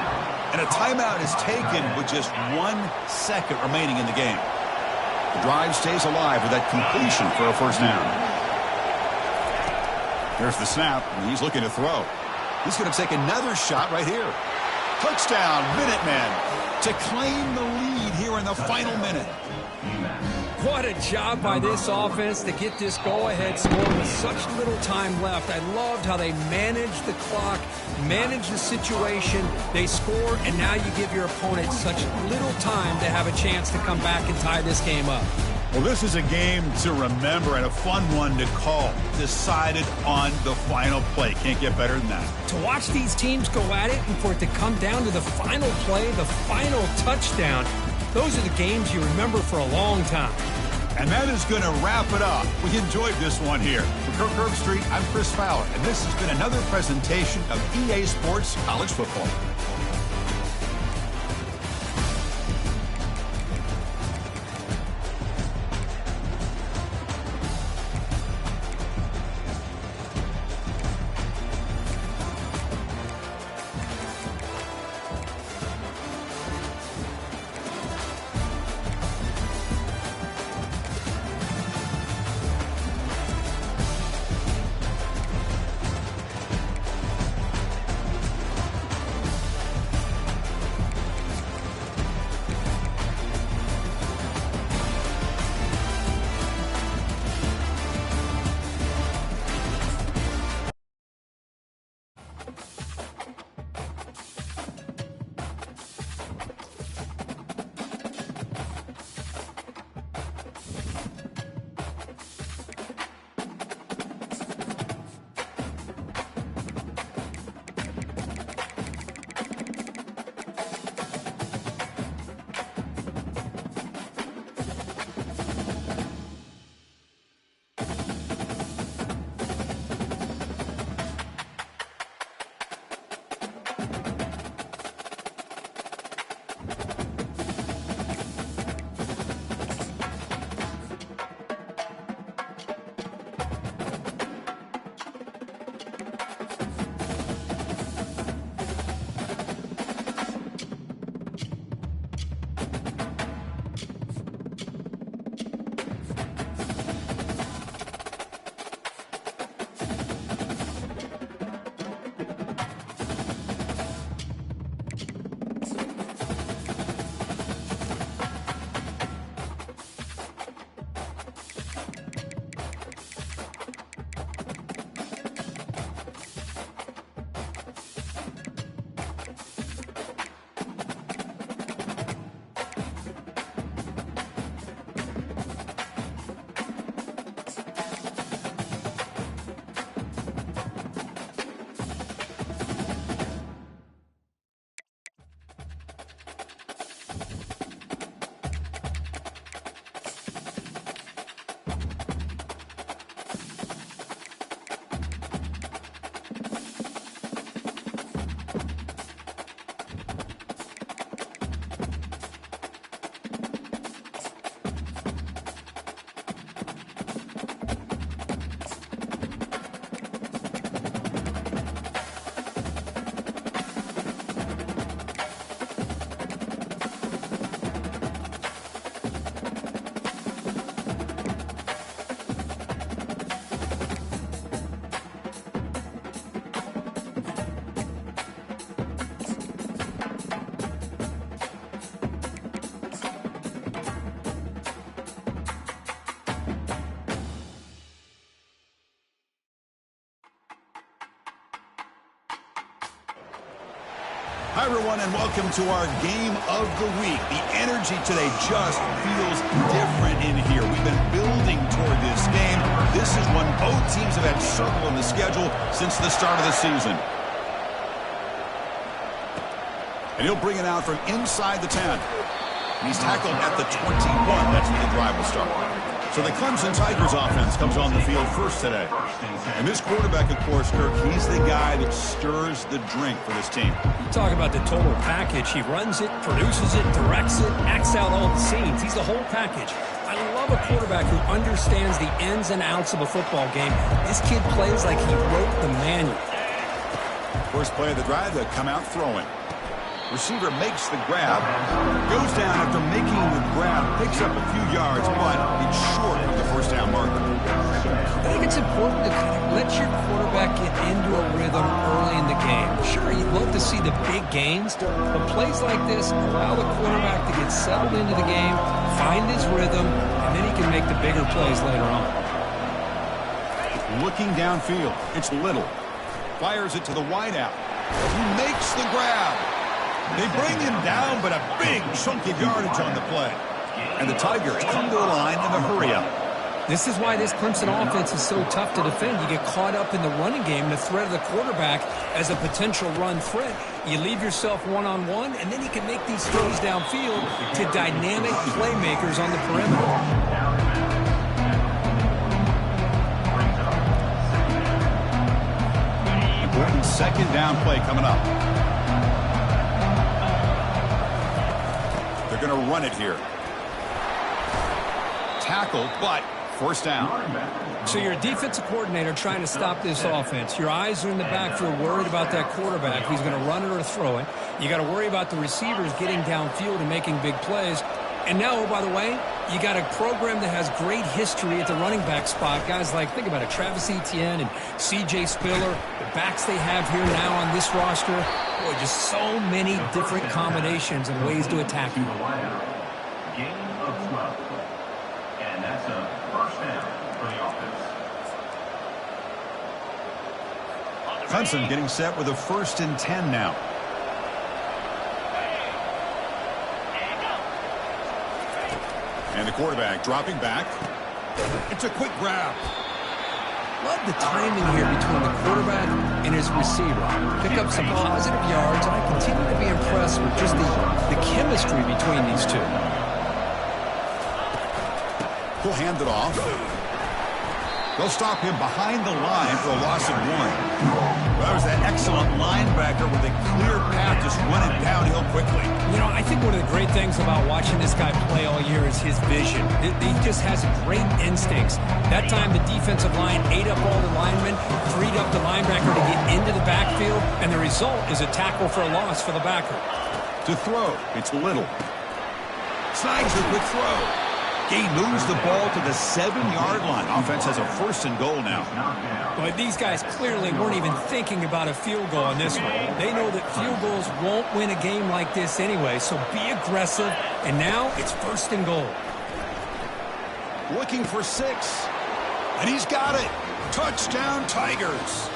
And a timeout is taken with just 1 second remaining in the game. The drive stays alive with that completion for a 1st down. Here's the snap, and he's looking to throw. He's going to take another shot right here. Touchdown, Minutemen, to claim the lead here in the final minute. What a job by this offense to get this go-ahead score with such little time left. I loved how they managed the clock, managed the situation. They score, and now you give your opponent such little time to have a chance to come back and tie this game up. Well, this is a game to remember and a fun one to call. Decided on the final play. Can't get better than that. To watch these teams go at it and for it to come down to the final play, the final touchdown, those are the games you remember for a long time. And that is going to wrap it up. We enjoyed this one here. For Kirk Herbstreit, I'm Chris Fowler, and this has been another presentation of EA Sports College Football. Hi, everyone, and welcome to our Game of the Week. The energy today just feels different in here. We've been building toward this game. This is one both teams have had circle in the schedule since the start of the season. And he'll bring it out from inside the 10. And he's tackled at the 21. That's where the drive will start. So the Clemson Tigers offense comes on the field first today. And this quarterback, of course, Kirk, he's the guy that stirs the drink for this team. You talk about the total package. He runs it, produces it, directs it, acts out all the scenes. He's the whole package. I love a quarterback who understands the ins and outs of a football game. This kid plays like he wrote the manual. First play of the drive, they come out throwing. Receiver makes the grab, goes down after making the grab, picks up a few yards, but it's short of the first down marker. I think it's important to kind of let your quarterback get into a rhythm early in the game. Sure, you'd love to see the big gains, but plays like this allow the quarterback to get settled into the game, find his rhythm, and then he can make the bigger plays later on. Looking downfield, it's Little. Fires it to the wideout. He makes the grab. They bring him down, but a big chunk of yardage on the play. And the Tigers come to the line in a hurry-up. This is why this Clemson offense is so tough to defend. You get caught up in the running game, the threat of the quarterback as a potential run threat. You leave yourself one-on-one, and then you can make these throws downfield to dynamic playmakers on the perimeter. Important second down play coming up. They're going to run it here. Tackle, but first down. So you're a defensive coordinator trying to stop this offense. Your eyes are in the backfield worried about that quarterback. He's going to run it or throw it. You got to worry about the receivers getting downfield and making big plays. And now, oh, by the way, you got a program that has great history at the running back spot. Guys like, think about it, Travis Etienne and C.J. Spiller, the backs they have here now on this roster. Boy, just so many different combinations and ways to attack you. Gain of 12. And that's a first down for the offense. Clemson getting set with a 1st and 10 now. And the quarterback dropping back. It's a quick grab. Love the timing here between the quarterback and his receiver. Pick up some positive yards, and I continue to be impressed with just the chemistry between these two. He'll hand it off. They'll stop him behind the line for a loss of 1. Well, that was that excellent linebacker with a clear path just running downhill quickly. You know, I think one of the great things about watching this guy play all year is his vision. He just has great instincts. That time the defensive line ate up all the linemen, freed up the linebacker to get into the backfield, and the result is a tackle for a loss for the backer. To throw, it's Little. Snags the quick throw. He moves the ball to the 7-yard line. Offense has a 1st and goal now. Well, these guys clearly weren't even thinking about a field goal on this one. They know that field goals won't win a game like this anyway, so be aggressive. And now it's 1st and goal. Looking for 6. And he's got it. Touchdown, Tigers.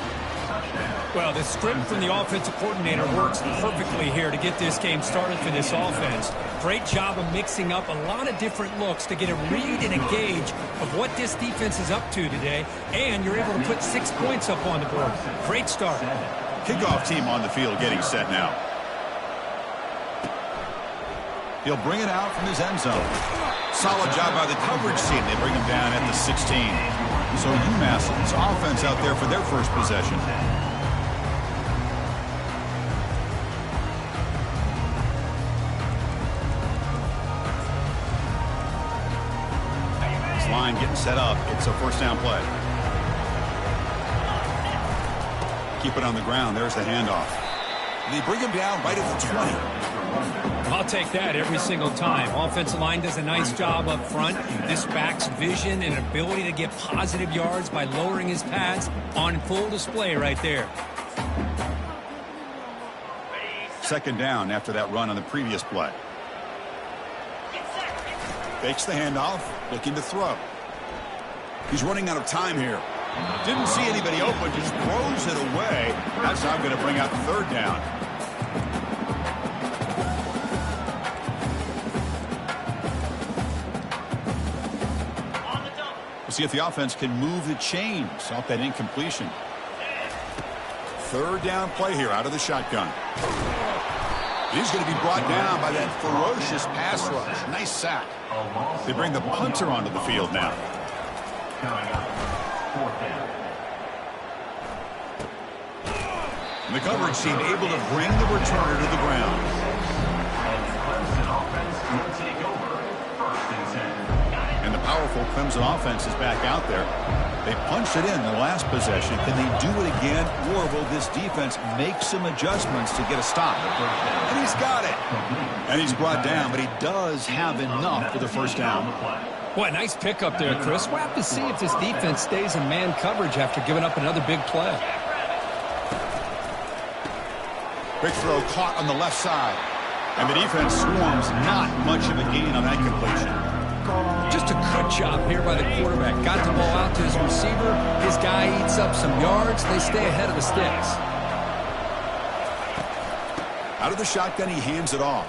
Well, the script from the offensive coordinator works perfectly here to get this game started for this offense. Great job of mixing up a lot of different looks to get a read and a gauge of what this defense is up to today, and you're able to put 6 points up on the board. Great start. Kickoff team on the field getting set now. He'll bring it out from his end zone. Solid job by the coverage team. They bring him down at the 16. So UMass's offense out there for their first possession. Line getting set up. It's a 1st down play. Keep it on the ground. There's the handoff. They bring him down right at the 20. I'll take that every single time. Offensive line does a nice job up front. This back's vision and ability to get positive yards by lowering his pads on full display right there. 2nd down after that run on the previous play. Fakes the handoff, looking to throw. He's running out of time here. Didn't see anybody open, just throws it away. That's now going to bring out 3rd down. We'll see if the offense can move the chains off that incompletion. Third down play here out of the shotgun. He's going to be brought down by that ferocious pass rush. Nice sack. They bring the punter onto the field now. And the coverage team able to bring the returner to the ground. And the powerful Clemson offense is back out there. They punched it in the last possession. Can they do it again, or will this defense make some adjustments to get a stop? And he's got it. And he's brought down, but he does have enough for the first down. Boy, nice pickup there, Chris. We'll have to see if this defense stays in man coverage after giving up another big play. Quick throw caught on the left side. And the defense swarms, not much of a gain on that completion. Just a good job here by the quarterback. Got the ball out to his receiver. His guy eats up some yards. They stay ahead of the sticks. Out of the shotgun, he hands it off.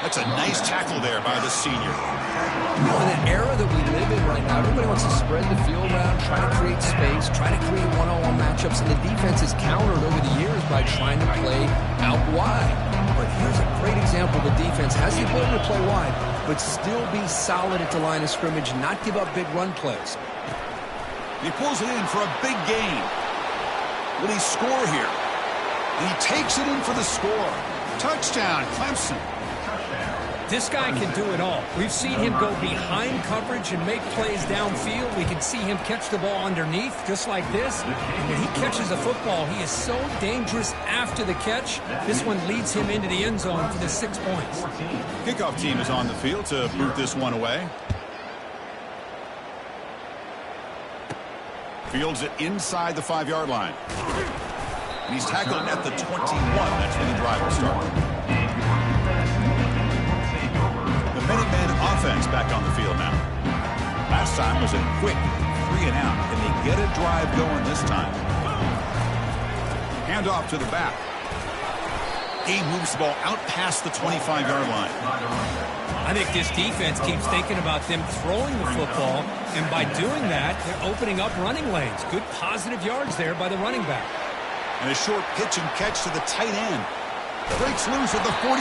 That's a nice tackle there by the senior. In an era that we live in right now, everybody wants to spread the field around, try to create space, try to create one-on-one matchups, and the defense is countered over the years by trying to play out wide. But here's a great example. The defense has the ability to play wide, but still be solid at the line of scrimmage, not give up big run plays. He pulls it in for a big gain. Will he score here? And he takes it in for the score. Touchdown, Clemson. This guy can do it all. We've seen him go behind coverage and make plays downfield. We can see him catch the ball underneath, just like this. And when he catches a football, he is so dangerous after the catch. This one leads him into the end zone for the 6 points. Kickoff team is on the field to boot this one away. Fields it inside the 5-yard line. And he's tackled at the 21. That's when the drive will start. Minuteman offense back on the field now. Last time was a quick 3 and out. Can they get a drive going this time? Hand off to the back. He moves the ball out past the 25-yard line. I think this defense keeps thinking about them throwing the football, and by doing that, they're opening up running lanes. Good positive yards there by the running back. And a short pitch and catch to the tight end. Breaks loose at the 45.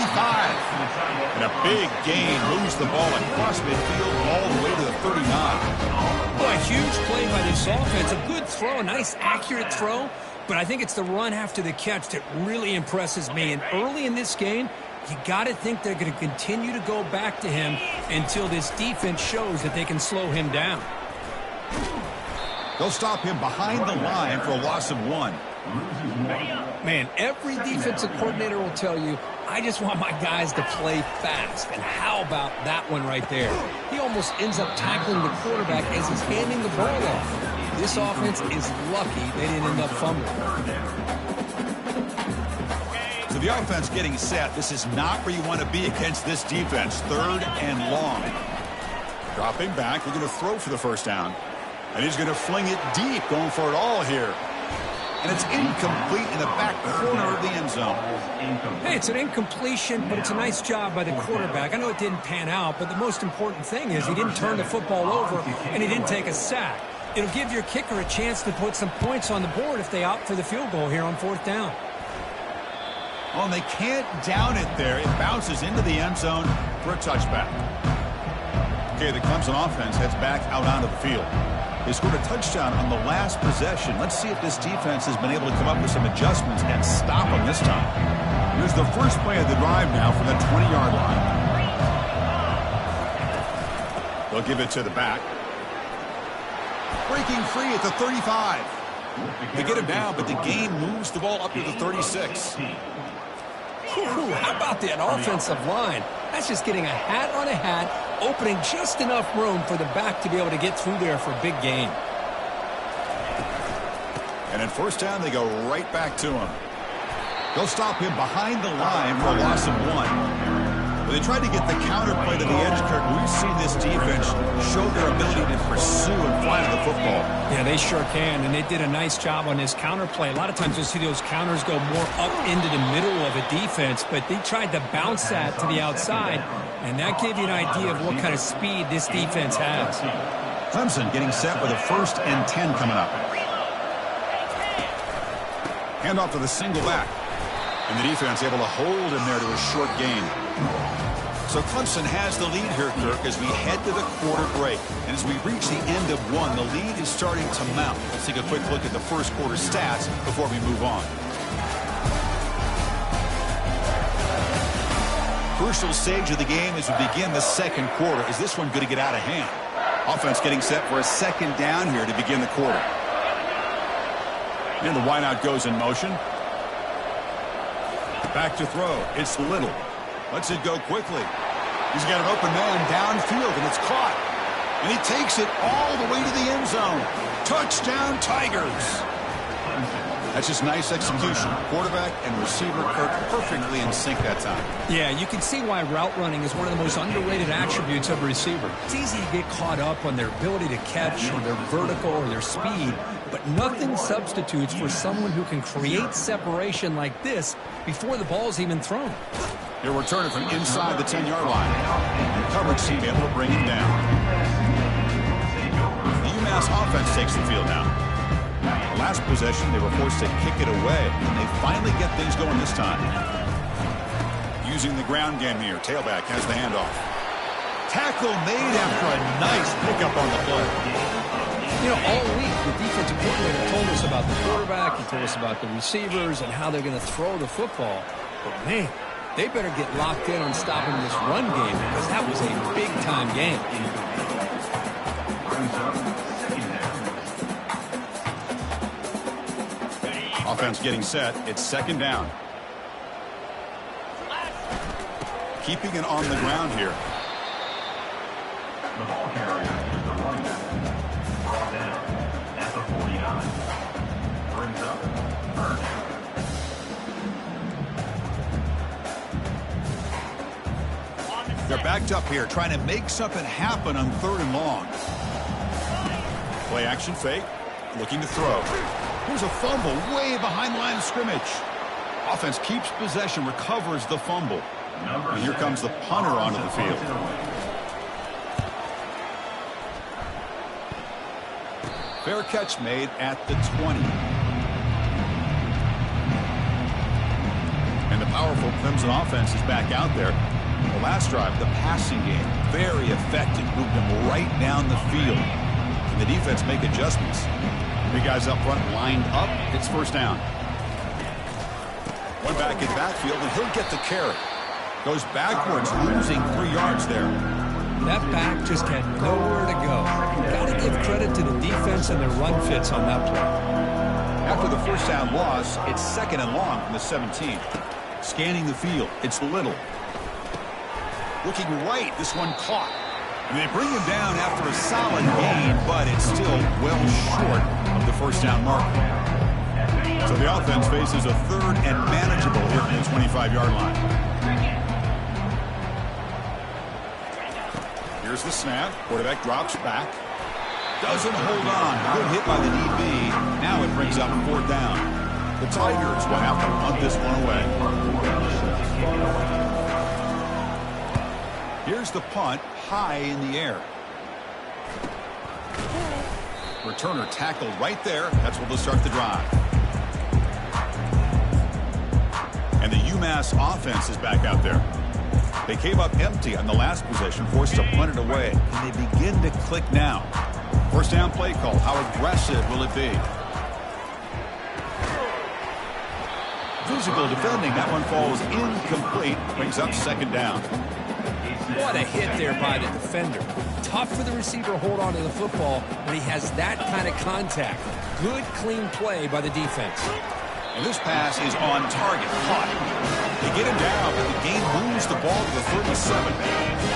And a big gain moves the ball across midfield all the way to the 39. Boy, a huge play by this offense. A good throw, a nice accurate throw. But I think it's the run after the catch that really impresses me. And early in this game, you got to think they're going to continue to go back to him until this defense shows that they can slow him down. They'll stop him behind the line for a loss of 1. Man, every defensive coordinator will tell you, I just want my guys to play fast. And how about that one right there? He almost ends up tackling the quarterback as he's handing the ball off. This offense is lucky they didn't end up fumbling. So the offense getting set. This is not where you want to be against this defense. 3rd and long. Dropping back. They're going to throw for the first down. And he's going to fling it deep, going for it all here. And it's incomplete in the back corner of the end zone. Hey, it's an incompletion, but it's a nice job by the quarterback. I know it didn't pan out, but the most important thing is he didn't turn the football over, and he didn't take a sack. It'll give your kicker a chance to put some points on the board if they opt for the field goal here on 4th down. Oh, and they can't down it there. It bounces into the end zone for a touchback. Okay, the Clemson offense heads back out onto the field. They scored a touchdown on the last possession. Let's see if this defense has been able to come up with some adjustments and stop them this time. Here's the first play of the drive now from the 20-yard line. They'll give it to the back. Breaking free at the 35. They get him down, but the gain moves the ball up to the 36. Ooh, how about that offensive line? That's just getting a hat on a hat, opening just enough room for the back to be able to get through there for a big gain. And in 1st down, they go right back to him. They'll stop him behind the line for a loss of 1. But they tried to get the counterplay to the edge, Kirk. We've seen this defense show their ability to pursue and fly to the football. Yeah, they sure can, and they did a nice job on this counterplay. A lot of times you'll see those counters go more up into the middle of a defense, but they tried to bounce that to the outside, and that gave you an idea of what kind of speed this defense has. Clemson getting set with a 1st and 10 coming up. Handoff to the single back. And the defense able to hold him there to a short gain. So Clemson has the lead here, Kirk, as we head to the quarter break. And as we reach the end of one, the lead is starting to mount. Let's take a quick look at the first quarter stats before we move on. Crucial stage of the game as we begin the second quarter. Is this one going to get out of hand? Offense getting set for a 2nd down here to begin the quarter. And the wideout goes in motion. Back to throw. It's Little. Lets it go quickly. He's got an open man downfield, and it's caught. And he takes it all the way to the end zone. Touchdown, Tigers. That's just nice execution. Quarterback and receiver, Kirk, perfectly in sync that time. Yeah, you can see why route running is one of the most underrated attributes of a receiver. It's easy to get caught up on their ability to catch or their vertical or their speed, but nothing substitutes for someone who can create separation like this before the ball's even thrown. He'll return it from inside the 10-yard line. And coverage team able to bring him down. The UMass offense takes the field now. Last possession, they were forced to kick it away, and they finally get things going this time. Using the ground game here, tailback has the handoff. Tackle made after a nice pickup on the play. You know, all week, the defensive coordinator told us about the quarterback, he told us about the receivers and how they're going to throw the football. But, man, they better get locked in on stopping this run game because that was a big-time game. Offense getting set. It's 2nd down. Keeping it on the ground here. The ball carrier is the running back. Brought down at the 49. Brings up first. They're backed up here, trying to make something happen on 3rd and long. Play action fake. Looking to throw. Here's a fumble way behind the line of scrimmage. Offense keeps possession, recovers the fumble. And here comes the punter onto the field. Fair catch made at the 20. And the powerful Clemson offense is back out there. The last drive, the passing game, very effective. Moved them right down the field. And the defense make adjustments. Big guys up front lined up. It's 1st down. One back in backfield, and he'll get the carry. Goes backwards, losing 3 yards there. That back just had nowhere to go. Got to give credit to the defense and their run fits on that play. After the 1st down loss, it's 2nd and long from the 17. Scanning the field, it's Little. Looking right, this one caught. And they bring him down after a solid gain, but it's still well short of the 1st down mark. So the offense faces a 3rd and manageable here from the 25-yard line. Here's the snap. Quarterback drops back. Doesn't hold on. Good hit by the DB. Now it brings up 4th down. The Tigers will have to punt this one away. Here's the punt, high in the air. Returner tackled right there. That's where they'll start the drive. And the UMass offense is back out there. They came up empty on the last possession, forced to punt it away. And they begin to click now. 1st down play call. How aggressive will it be? Physical defending. That one falls incomplete. Brings up 2nd down. What a hit there by the defender. Tough for the receiver to hold on to the football when he has that kind of contact. Good, clean play by the defense. And this pass is on target. Caught. They get him down, but the game moves the ball to the 37.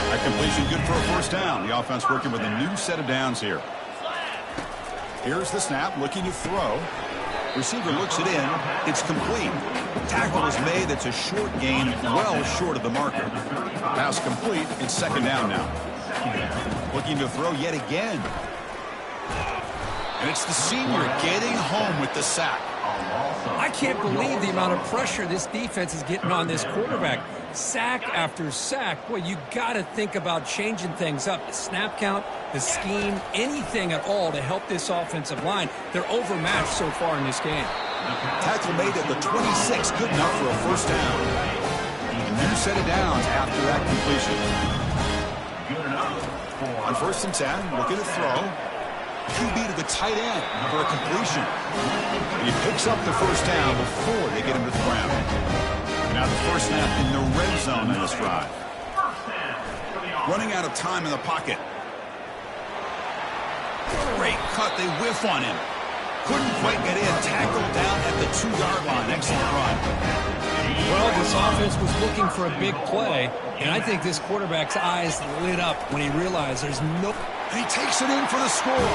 That completion good for a 1st down. The offense working with a new set of downs here. Here's the snap, looking to throw. Receiver looks it in. It's complete. Tackle is made. It's a short gain, well short of the marker. Pass complete. It's 2nd down now. Looking to throw yet again. And it's the senior getting home with the sack. I can't believe the amount of pressure this defense is getting on this quarterback. Sack after sack. Boy, you got to think about changing things up. The snap count, the scheme, anything at all to help this offensive line. They're overmatched so far in this game. Tackle made at the 26, good enough for a first down. A new set of downs after that completion. On 1st and 10, looking to throw. QB to the tight end for a completion. He picks up the first down before they get him to the ground. And now the first snap in the red zone in this drive. Running out of time in the pocket. Great cut. They whiff on him. Couldn't quite get in. Tackled down at the 2-yard line. Excellent run. Well, this offense was looking for a big play, and I think this quarterback's eyes lit up when he realized there's no... And he takes it in for the score.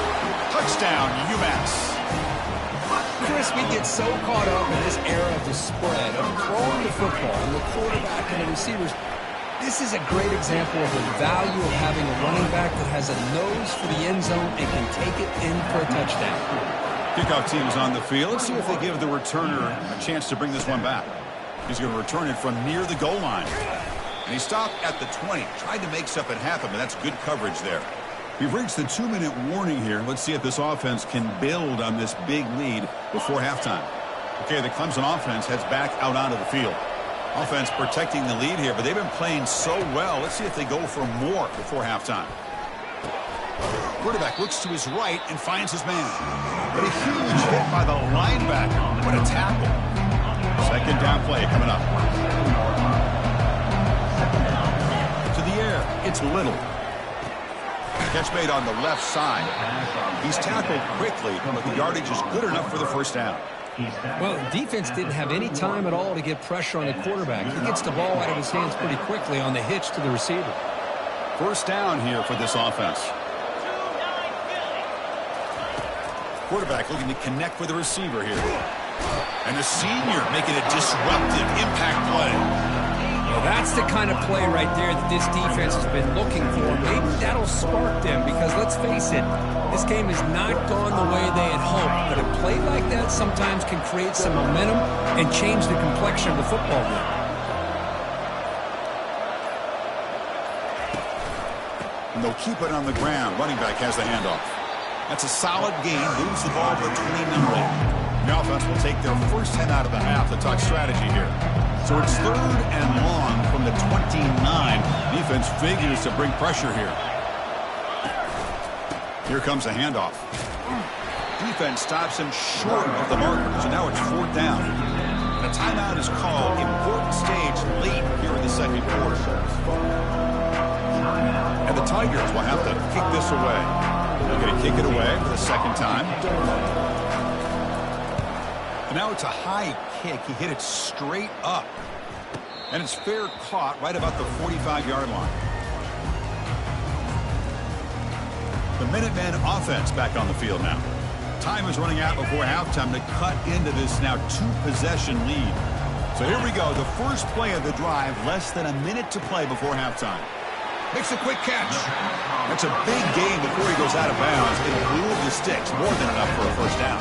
Touchdown, UMass. Chris, we get so caught up in this era of the spread, of throwing the football, and the quarterback and the receivers. This is a great example of the value of having a running back that has a nose for the end zone and can take it in for a touchdown. Kickoff team is on the field. Let's see if they give the returner a chance to bring this one back. He's going to return it from near the goal line. And he stopped at the 20. Tried to make something happen, but that's good coverage there. We've reached the 2-minute warning here. Let's see if this offense can build on this big lead before halftime. Okay, the Clemson offense heads back out onto the field. Offense protecting the lead here, but they've been playing so well. Let's see if they go for more before halftime. Quarterback looks to his right and finds his man. But a huge hit by the linebacker. What a tackle. Second down play coming up. To the air, it's Little. Catch made on the left side. He's tackled quickly, but the yardage is good enough for the first down. Well, defense didn't have any time at all to get pressure on the quarterback. He gets the ball out of his hands pretty quickly on the hitch to the receiver. First down here for this offense. Quarterback looking to connect with the receiver here. And the senior making a disruptive impact play. Well, that's the kind of play right there that this defense has been looking for. Maybe that'll spark them because, let's face it, this game has not gone the way they had hoped. But a play like that sometimes can create some momentum and change the complexion of the football game. And they'll keep it on the ground. Running back has the handoff. That's a solid gain. Moves the ball to the 29. The offense will take their first 10 out of the half to talk strategy here. So it's 3rd and long from the 29. Defense figures to bring pressure here. Here comes a handoff. Defense stops him short of the marker. So now it's 4th down. And a timeout is called. Important stage late here in the second quarter. And the Tigers will have to kick this away. They're going to kick it away for the second time. And now it's a high kick. He hit it straight up. And it's fair caught right about the 45-yard line. The Minutemen offense back on the field now. Time is running out before halftime to cut into this now 2-possession lead. So here we go. The first play of the drive. Less than a minute to play before halftime. Makes a quick catch. That's a big gain before he goes out of bounds. In lieu of the sticks, more than enough for a first down.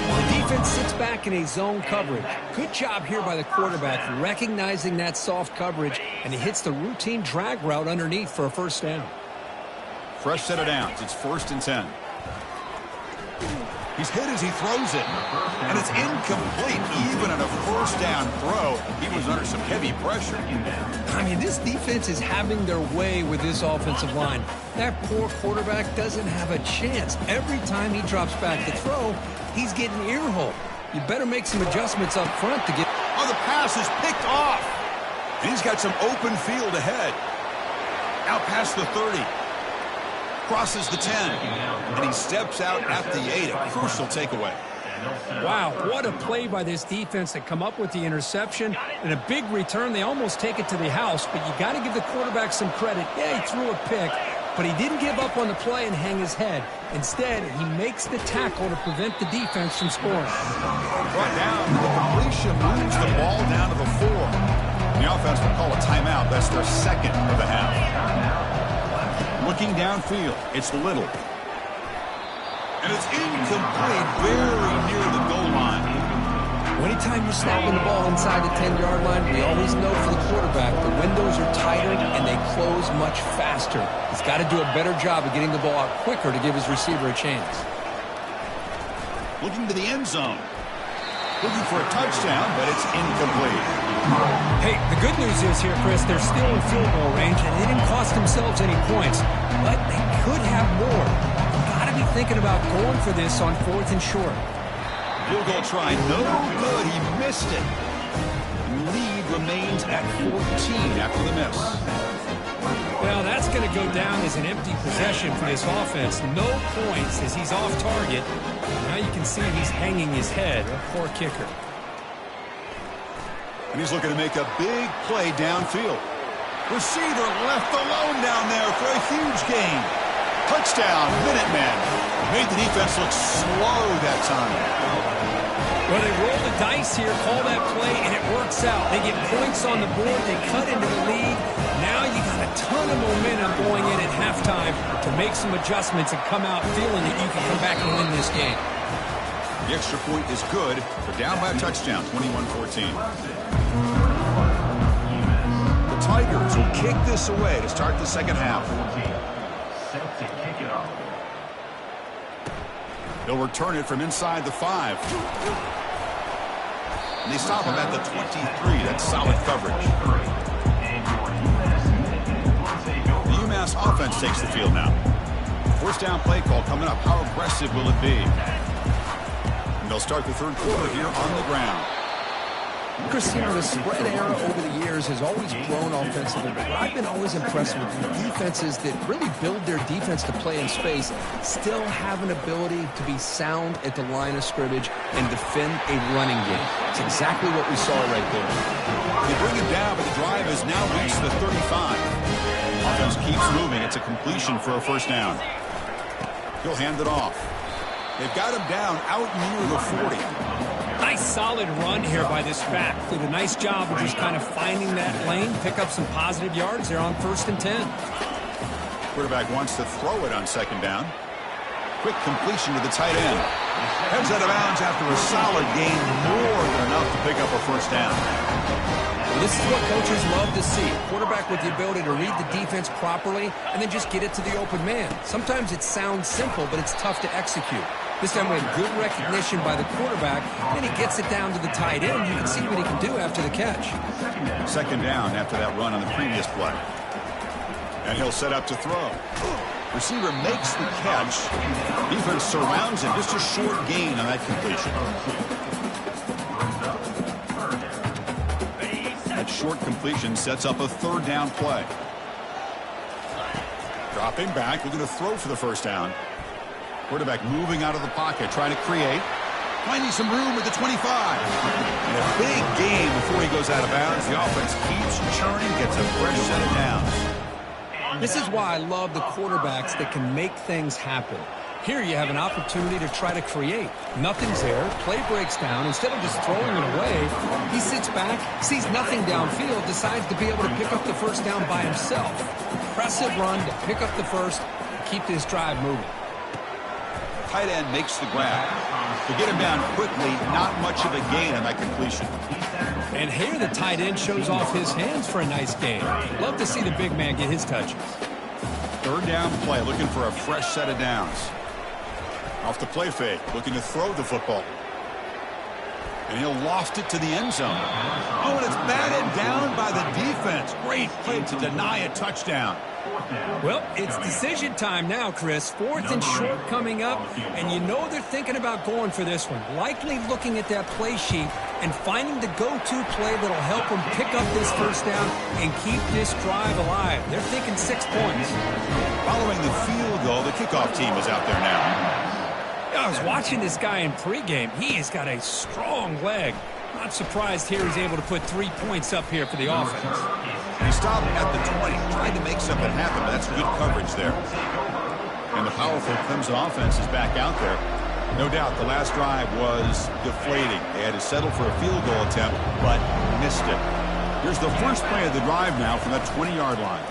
The defense sits back in a zone coverage. Good job here by the quarterback recognizing that soft coverage, and he hits the routine drag route underneath for a first down. Fresh set of downs. It's 1st and 10. He's hit as he throws it, and it's incomplete. Even on a first down throw, he was under some heavy pressure. I mean, this defense is having their way with this offensive line. That poor quarterback doesn't have a chance. Every time he drops back to throw, he's getting ear-hole. You better make some adjustments up front to get... Oh, the pass is picked off. And he's got some open field ahead. Out past the 30. Crosses the 10. And he steps out at the 8. A crucial takeaway. Wow, what a play by this defense to come up with the interception. And a big return. They almost take it to the house, but you got to give the quarterback some credit. Yeah, he threw a pick, but he didn't give up on the play and hang his head. Instead, he makes the tackle to prevent the defense from scoring. Brought down. The completion moves the ball down to the 4. And the offense will call a timeout. That's their second of the half. Looking downfield, it's Little. And it's incomplete, very near the goal line. Anytime you're snapping the ball inside the 10-yard line, we always know for the quarterback the windows are tighter and they close much faster. He's got to do a better job of getting the ball out quicker to give his receiver a chance. Looking to the end zone. Looking for a touchdown, but it's incomplete. Hey, the good news is here, Chris, they're still in field goal range, and they didn't cost themselves any points. But they could have more. Got to be thinking about going for this on 4th and short. Field goal try, no good. He missed it. Lead remains at 14 after the miss. Well, that's going to go down as an empty possession for this offense. No points as he's off target. Now you can see he's hanging his head. A poor kicker. And he's looking to make a big play downfield. Receiver left alone down there for a huge gain. Touchdown, Minutemen. Made the defense look slow that time. Well, they roll the dice here, call that play, and it works out. They get points on the board. They cut into the lead. Now you got a ton of momentum going in at halftime to make some adjustments and come out feeling that you can come back and win this game. The extra point is good. They're down by a touchdown, 21-14. The Tigers will kick this away to start the second half. Set to kick it off. They'll return it from inside the 5. And they stop him at the 23. That's solid coverage. The UMass offense takes the field now. First down play call coming up. How aggressive will it be? And they'll start the third quarter here on the ground. Christina, the spread era over the years has always grown offensively, but I've been always impressed with the defenses that really build their defense to play in space, still have an ability to be sound at the line of scrimmage and defend a running game. It's exactly what we saw right there. They bring him down, but the drive has now reached the 35. Offense keeps moving. It's a completion for a first down. He'll hand it off. They've got him down out near the 40. Nice solid run here by this back. Did a nice job of just kind of finding that lane, pick up some positive yards. They're on 1st and 10. Quarterback wants to throw it on second down. Quick completion to the tight end. Heads out of bounds after a solid gain, more than enough to pick up a first down. Well, this is what coaches love to see. Quarterback with the ability to read the defense properly and then just get it to the open man. Sometimes it sounds simple, but it's tough to execute. This time we had good recognition by the quarterback, and he gets it down to the tight end. You can see what he can do after the catch. Second down after that run on the previous play. And he'll set up to throw. Receiver makes the catch. Defense surrounds him. Just a short gain on that completion. That short completion sets up a third down play. Dropping back, looking to throw for the first down. Quarterback moving out of the pocket, trying to create. Finding some room at the 25. And a big gain before he goes out of bounds. The offense keeps churning, gets a fresh set of downs. This is why I love the quarterbacks that can make things happen. Here you have an opportunity to try to create. Nothing's there. Play breaks down. Instead of just throwing it away, he sits back, sees nothing downfield, decides to be able to pick up the first down by himself. Impressive run to pick up the first, keep this drive moving. Tight end makes the grab. To get him down quickly, not much of a gain on that completion. And here the tight end shows off his hands for a nice gain. Love to see the big man get his touches. Third down play, looking for a fresh set of downs. Off the play fake, looking to throw the football. And he'll loft it to the end zone. Oh, and it's batted down by the defense. Great play to deny a touchdown. Well, it's decision time now, Chris. 4th and short coming up, and you know they're thinking about going for this one. Likely looking at that play sheet and finding the go-to play that'll help them pick up this first down and keep this drive alive. They're thinking 6 points. Following the field goal, the kickoff team is out there now. I was watching this guy in pregame. He has got a strong leg. Not surprised here he's able to put 3 points up here for the offense. He stopped at the 20, tried to make something happen, but that's good coverage there. And the powerful Clemson offense is back out there. No doubt the last drive was deflating. They had to settle for a field goal attempt, but missed it. Here's the first play of the drive now from that 20-yard line.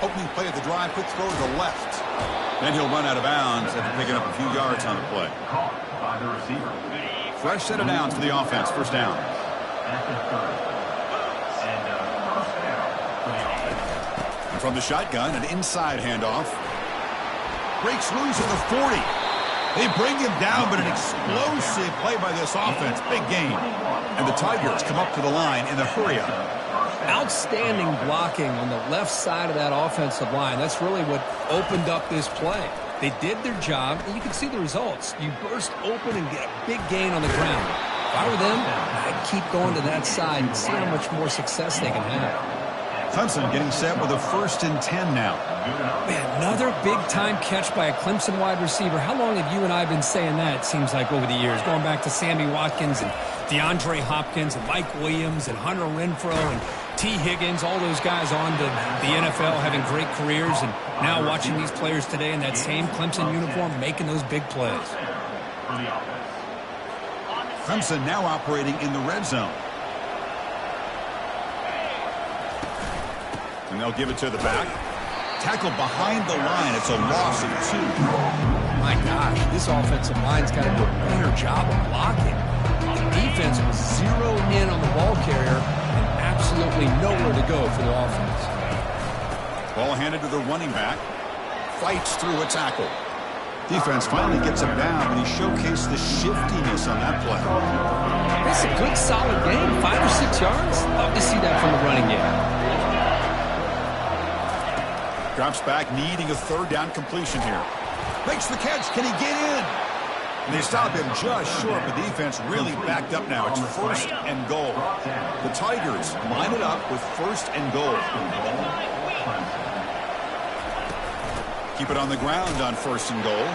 Opening play of the drive, quick throw to the left. Then he'll run out of bounds after picking up a few yards on the play. Caught by the receiver. fresh set of downs for the offense. First down. And from the shotgun, an inside handoff. Breaks loose at the 40. They bring him down, but an explosive play by this offense. Big gain. And the Tigers come up to the line in the hurry-up. Outstanding blocking on the left side of that offensive line. That's really what opened up this play. They did their job, and you can see the results. You burst open and get a big gain on the ground. If I were them, I'd keep going to that side and see how much more success they can have. Clemson getting set with a 1st and 10 now. Man, another big-time catch by a Clemson wide receiver. How long have you and I been saying that, it seems like, over the years? Going back to Sammy Watkins and DeAndre Hopkins and Mike Williams and Hunter Renfrow and T. Higgins, all those guys on to the NFL having great careers, and now watching these players today in that same Clemson uniform making those big plays. Clemson now operating in the red zone. And they'll give it to the back. Tackle behind the line. It's a loss of 2. My gosh, this offensive line's got to do a better job of blocking. The defense was zeroed in on the ball carrier and absolutely nowhere to go for the offense. Ball handed to the running back. Fights through a tackle. Defense finally gets him down, and he showcased the shiftiness on that play. That's a good, solid game. 5 or 6 yards. Love to see that from the running game. Drops back, needing a 3rd down completion here. Makes the catch. Can he get in? And they stop him just short. The defense really backed up now. It's 1st and goal. The Tigers line it up with 1st and goal. Keep it on the ground on 1st and goal.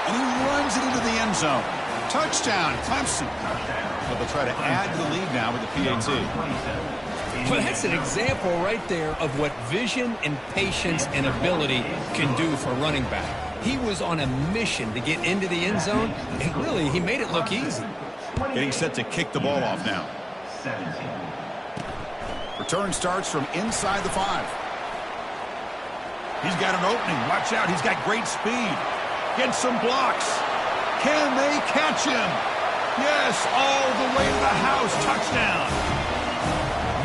And he runs it into the end zone. Touchdown, Clemson. But they'll try to add to the lead now with the PAT. Well, that's an example right there of what vision and patience and ability can do for a running back. He was on a mission to get into the end zone, and really, he made it look easy. Getting set to kick the ball off now. Return starts from inside the 5. He's got an opening. Watch out. He's got great speed. Gets some blocks. Can they catch him? Yes, all the way to the house. Touchdown.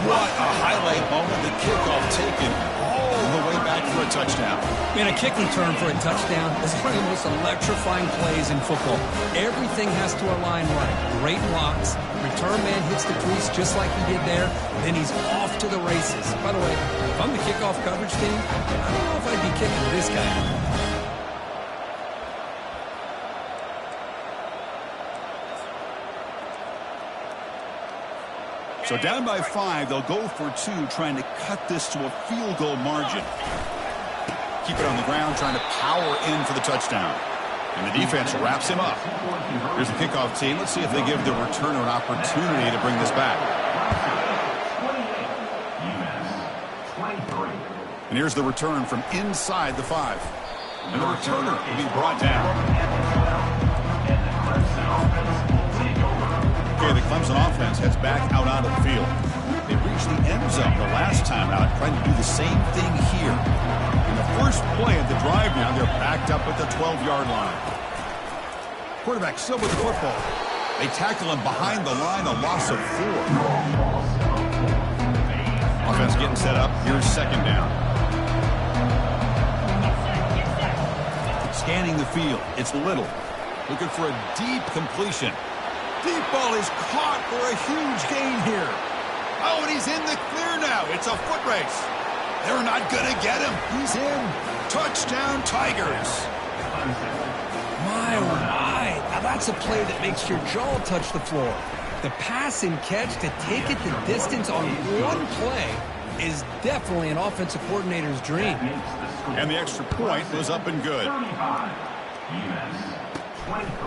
What a highlight moment. The kickoff taken all the way back for a touchdown. Man, a kick return for a touchdown is one of the most electrifying plays in football. Everything has to align right. Great blocks. Return man hits the crease just like he did there. Then he's off to the races. By the way, if I'm the kickoff coverage team, I don't know if I'd be kicking this guy. So down by 5, they'll go for 2, trying to cut this to a field goal margin. Keep it on the ground, trying to power in for the touchdown. And the defense wraps him up. Here's the kickoff team. Let's see if they give the returner an opportunity to bring this back. And here's the return from inside the 5. And the returner will be brought down. Okay, the Clemson offense heads back out onto the field. They reached the end zone the last time out, trying to do the same thing here. In the first play of the drive now, they're backed up at the 12-yard line. Quarterback still with the football. They tackle him behind the line, a loss of 4. Offense getting set up. Here's 2nd down. Scanning the field. It's Little. Looking for a deep completion. Deep ball is caught for a huge gain here. Oh, and he's in the clear now. It's a foot race. They're not going to get him. He's in. Touchdown, Tigers. My, oh my. Now that's a play that makes your jaw touch the floor. The pass and catch to take it the distance on one play is definitely an offensive coordinator's dream. And the extra point was up and good.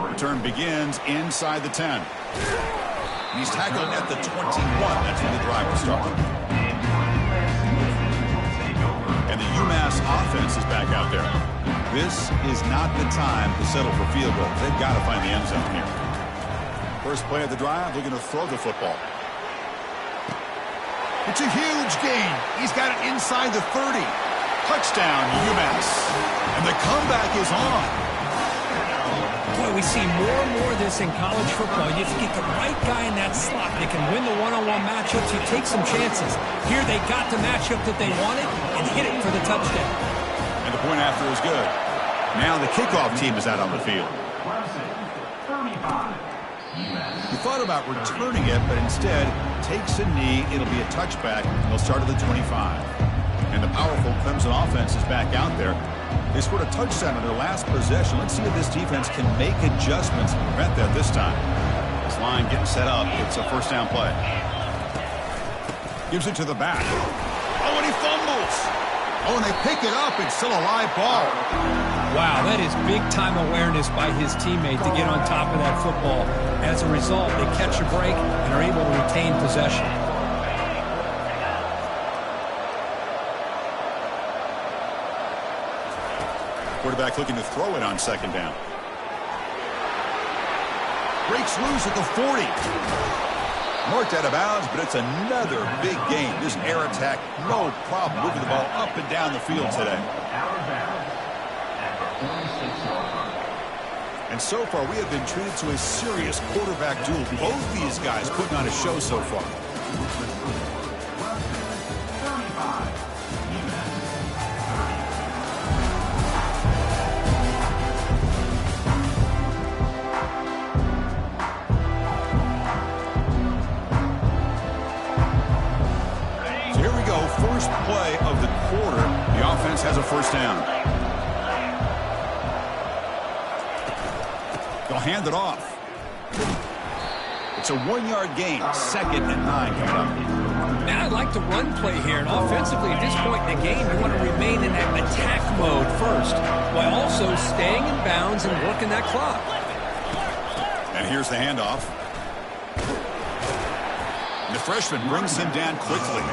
Return begins inside the 10. He's tackled at the 21. That's when the drive will start. And the UMass offense is back out there. This is not the time to settle for field goals. They've got to find the end zone here. First play of the drive, looking to throw the football. It's a huge gain. He's got it inside the 30. Touchdown, UMass. And the comeback is on. Boy, we see more and more of this in college football. You have to get the right guy in that slot. They can win the one-on-one matchups. You take some chances. Here they got the matchup that they wanted and hit it for the touchdown. And the point after is good. Now the kickoff team is out on the field. He thought about returning it, but instead takes a knee. It'll be a touchback. They'll start at the 25. And the powerful Clemson offense is back out there. They scored a touchdown on their last possession. Let's see if this defense can make adjustments to prevent that this time. This line getting set up. It's a first down play. Gives it to the back. Oh, and he fumbles. Oh, and they pick it up. It's still a live ball. Wow, that is big-time awareness by his teammate to get on top of that football. As a result, they catch a break and are able to retain possession. Quarterback looking to throw it on second down. Breaks loose at the 40. Marked out of bounds, but it's another big game. This air attack, no problem moving the ball up and down the field today. And so far, we have been treated to a serious quarterback duel. Both these guys putting on a show so far. First play of the quarter. The offense has a first down. They'll hand it off. It's a 1-yard gain. 2nd and 9 coming up. Now I'd like to run play here, and offensively at this point in the game, you want to remain in that attack mode first, while also staying in bounds and working that clock. And here's the handoff. And the freshman brings him down quickly.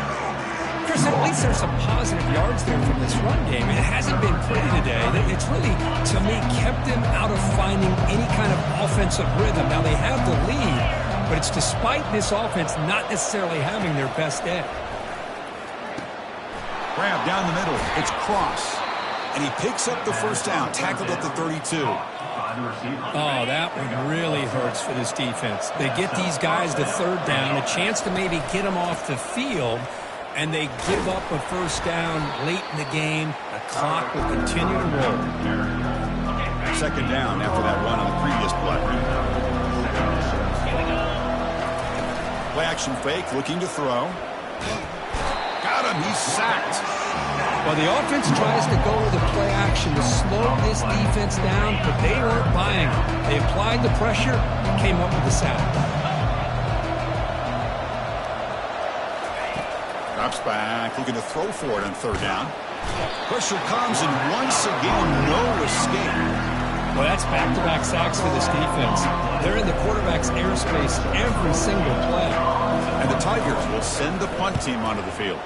Chris, at least there's some positive yards there from this run game. It hasn't been pretty today. It's really, to me, kept them out of finding any kind of offensive rhythm. Now, they have the lead, but it's despite this offense not necessarily having their best day. Grab down the middle. It's Cross. And he picks up the first down, tackled at the 32. Oh, that one really hurts for this defense. They get these guys to third down, a chance to maybe get them off the field, and they give up a first down late in the game. The clock will continue to roll. Second down after that run on the previous play. Play action fake, looking to throw. Got him, he's sacked. Well, the offense tries to go with the play action to slow this defense down, but they weren't buying it. They applied the pressure, came up with the sack. Drops back, looking to throw for it on third down. Pressure comes, and once again, no escape. Well, that's back-to-back sacks for this defense. They're in the quarterback's airspace every single play. And the Tigers will send the punt team onto the field.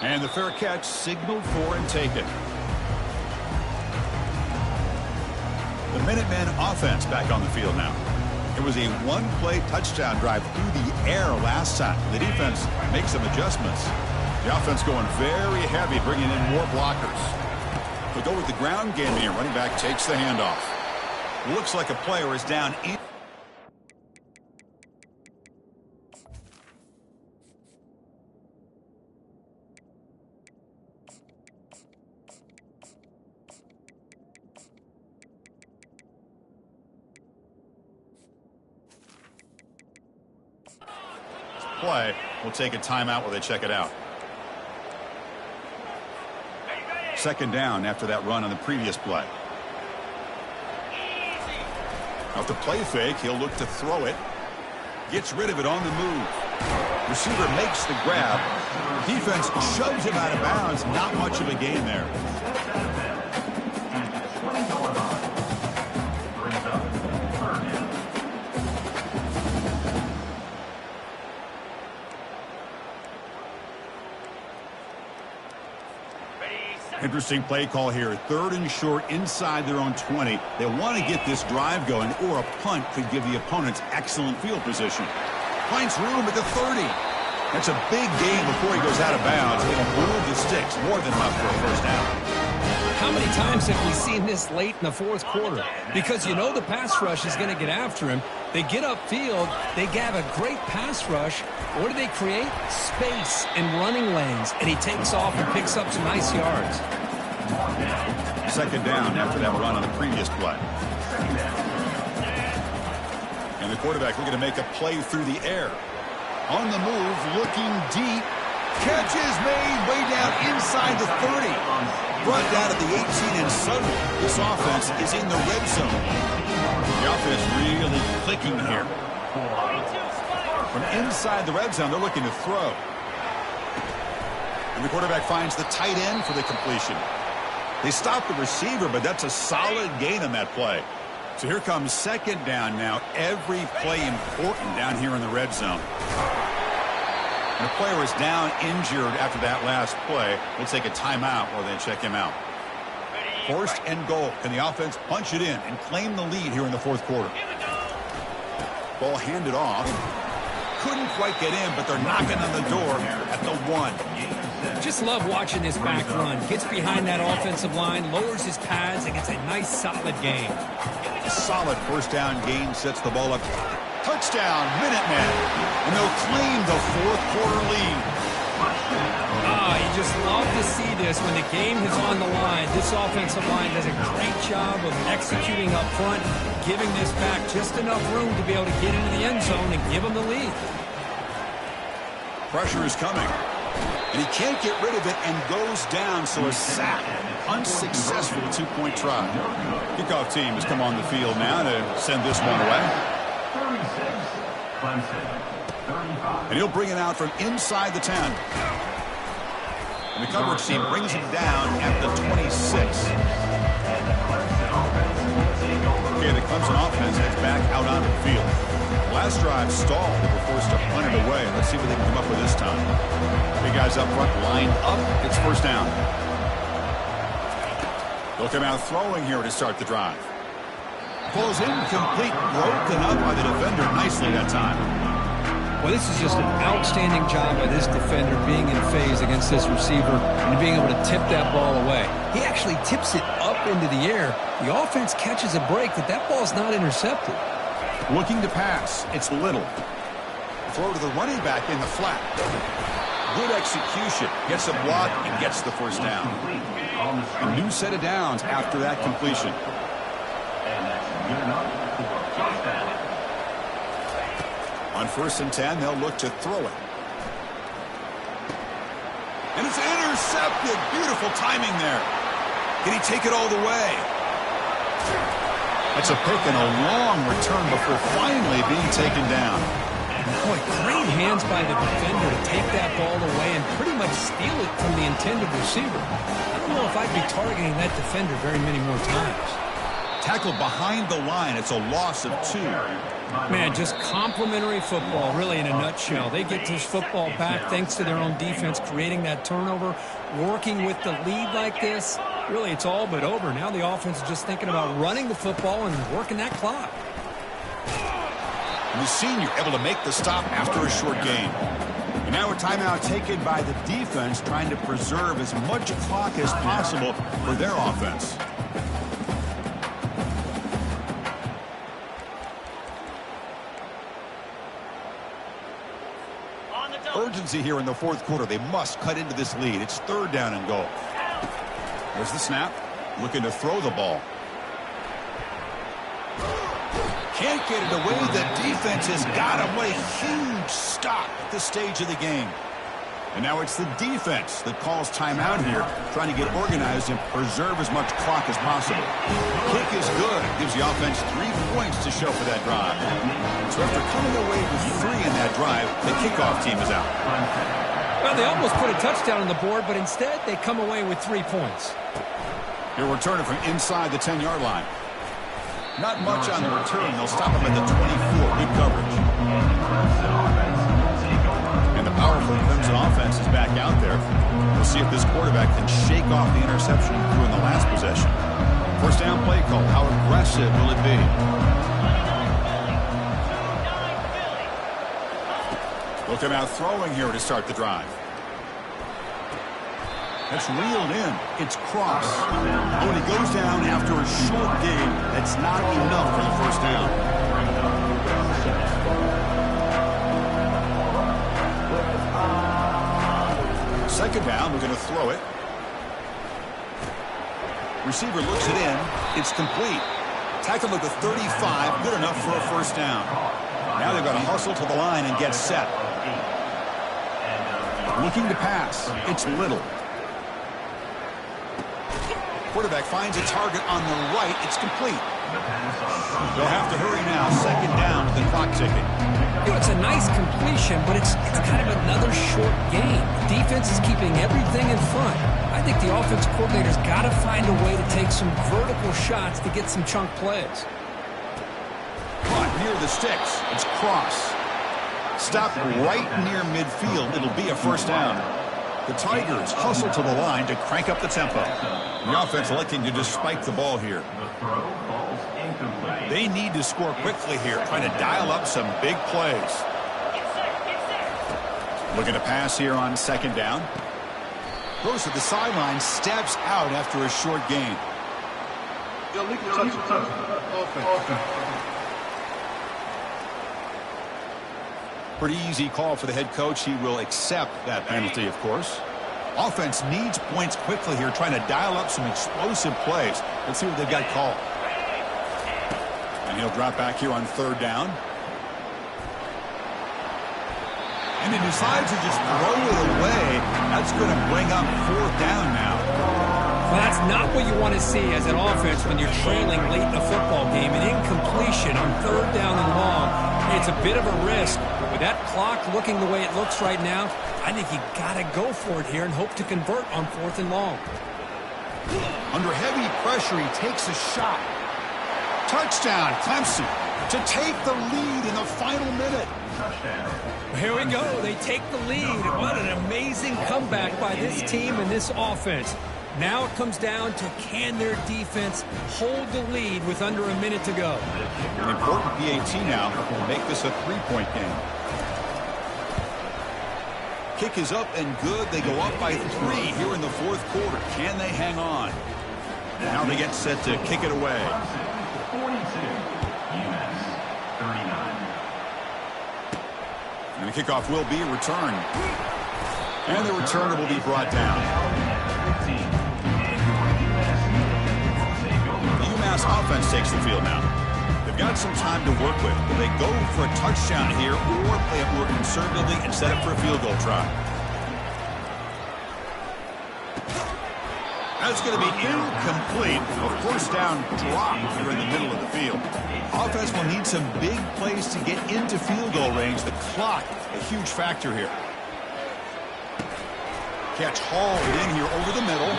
And the fair catch signaled for and taken. The Minutemen offense back on the field now. It was a one-play touchdown drive through the air last time. The defense makes some adjustments. The offense going very heavy, bringing in more blockers. They go with the ground game here. Running back takes the handoff. Looks like a player is down in. Play. We'll take a timeout while they check it out. Second down after that run on the previous play. Off the play fake, he'll look to throw it. Gets rid of it on the move. Receiver makes the grab. Defense shoves him out of bounds. Not much of a gain there. Interesting play call here. Third and short inside their own 20. They want to get this drive going, or a punt could give the opponents excellent field position. Finds room at the 30. That's a big gain before he goes out of bounds. It'll move the sticks. More than enough for a first down. How how many times have we seen this late in the fourth quarter? Because you know the pass rush is going to get after him. They get upfield. They have a great pass rush. What do they create? Space and running lanes. And he takes off and picks up some nice yards. Second down after that run on the previous play. And the quarterback looking to make a play through the air. On the move, looking deep. Catch is made way down inside the 30. Brought down at the 18, and suddenly this offense is in the red zone. The offense really clicking here. From inside the red zone, they're looking to throw. And the quarterback finds the tight end for the completion. They stop the receiver, but that's a solid gain on that play. So here comes second down now. Every play important down here in the red zone. And the player is down injured after that last play. We'll take a timeout while they check him out. First and goal. Can the offense punch it in and claim the lead here in the fourth quarter? Ball handed off. Couldn't quite get in, but they're knocking on the door at the 1. Just love watching this back run. Gets behind that offensive line, lowers his pads, and gets a nice solid gain. A solid first down gain sets the ball up. Touchdown, Minutemen. And they'll claim the fourth quarter lead. You just love to see this when the game is on the line. This offensive line does a great job of executing up front, giving this back just enough room to be able to get into the end zone and give them the lead. Pressure is coming. And he can't get rid of it and goes down, so a sack. Unsuccessful two-point try. Kickoff team has come on the field now to send this one away. And he'll bring it out from inside the 10. And the coverage team brings him down at the 26. Okay, the Clemson offense heads back out onto the field. Last drive stalled. They were forced to punt it away. Let's see what they can come up with this time. Big guys up front lined up. It's first down. They'll come out throwing here to start the drive. Pulls incomplete, broken up by the defender nicely that time. Well, this is just an outstanding job by this defender being in phase against this receiver and being able to tip that ball away. He actually tips it up into the air. The offense catches a break, but that ball's not intercepted. Looking to pass. It's Little. Throw to the running back in the flat. Good execution. Gets a block and gets the first down. A new set of downs after that completion. On first and 10, they'll look to throw it. And it's intercepted. Beautiful timing there. Can he take it all the way? That's a pick and a long return before finally being taken down. Boy, great hands by the defender to take that ball away and pretty much steal it from the intended receiver. I don't know if I'd be targeting that defender very many more times. Tackled behind the line. It's a loss of 2. Man, just complimentary football, really, in a nutshell. They get this football back thanks to their own defense, creating that turnover, working with the lead like this. Really, it's all but over. Now the offense is just thinking about running the football and working that clock. And the senior able to make the stop after a short gain. And now a timeout taken by the defense, trying to preserve as much clock as possible for their offense. Urgency here in the fourth quarter. They must cut into this lead. It's third down and goal. There's the snap. Looking to throw the ball. Can't get it away. The defense has got him. What a huge stop at this stage of the game. And now it's the defense that calls timeout here, trying to get organized and preserve as much clock as possible. Kick is good. Gives the offense 3 points to show for that drive. So after coming away with 3 in that drive, the kickoff team is out. Well, they almost put a touchdown on the board, but instead they come away with 3 points. He'll return it from inside the 10-yard line. Not much on the return. They'll stop him at the 24. Good coverage. And the powerful Clemson offense is back out there. We'll see if this quarterback can shake off the interception threw in the last possession. First down play call. How aggressive will it be? We'll come out throwing here to start the drive. That's reeled in. It's Cross. Oh, and he goes down after a short gain. That's not enough for the first down. Second down, we're going to throw it. Receiver looks it in. It's complete. Tackled at the 35, good enough for a first down. Now they've got to hustle to the line and get set. Looking to pass. It's Little. Quarterback finds a target on the right. It's complete. They'll have to hurry now. Second down with the clock ticking. You know, it's a nice completion, but it's kind of another short game. The defense is keeping everything in front. I think the offensive coordinator's got to find a way to take some vertical shots to get some chunk plays. Caught near the sticks. It's Cross. Stopped right near midfield. It'll be a first down. The Tigers hustle to the line to crank up the tempo. The offense electing to just spike the ball here. They need to score quickly here, trying to dial up some big plays. Looking to pass here on second down. Goes to the sideline, steps out after a short gain. Pretty easy call for the head coach. He will accept that penalty, of course. Offense needs points quickly here, trying to dial up some explosive plays. Let's see what they've got called. And he'll drop back here on third down. And he decides to just throw it away. That's going to bring up fourth down now. Well, that's not what you want to see as an offense when you're trailing late in a football game. An incompletion on third down and long. It's a bit of a risk. But with that clock looking the way it looks right now, I think you got to go for it here and hope to convert on fourth and long. Under heavy pressure, he takes a shot. Touchdown, Clemson, to take the lead in the final minute. Here we go. They take the lead. What an amazing comeback by this team and this offense. Now it comes down to can their defense hold the lead with under a minute to go. An important PAT now to make this a three-point game. Kick is up and good. They go up by 3 here in the fourth quarter. Can they hang on? Now they get set to kick it away. 42, UMass 39. And the kickoff will be a return. And the returner will be brought down. The UMass offense takes the field now. They've got some time to work with. Will they go for a touchdown here or play it more conservatively and set up for a field goal try? That's going to be incomplete. A first down drop here in the middle of the field. Offense will need some big plays to get into field goal range. The clock, a huge factor here. Catch hauled in here over the middle.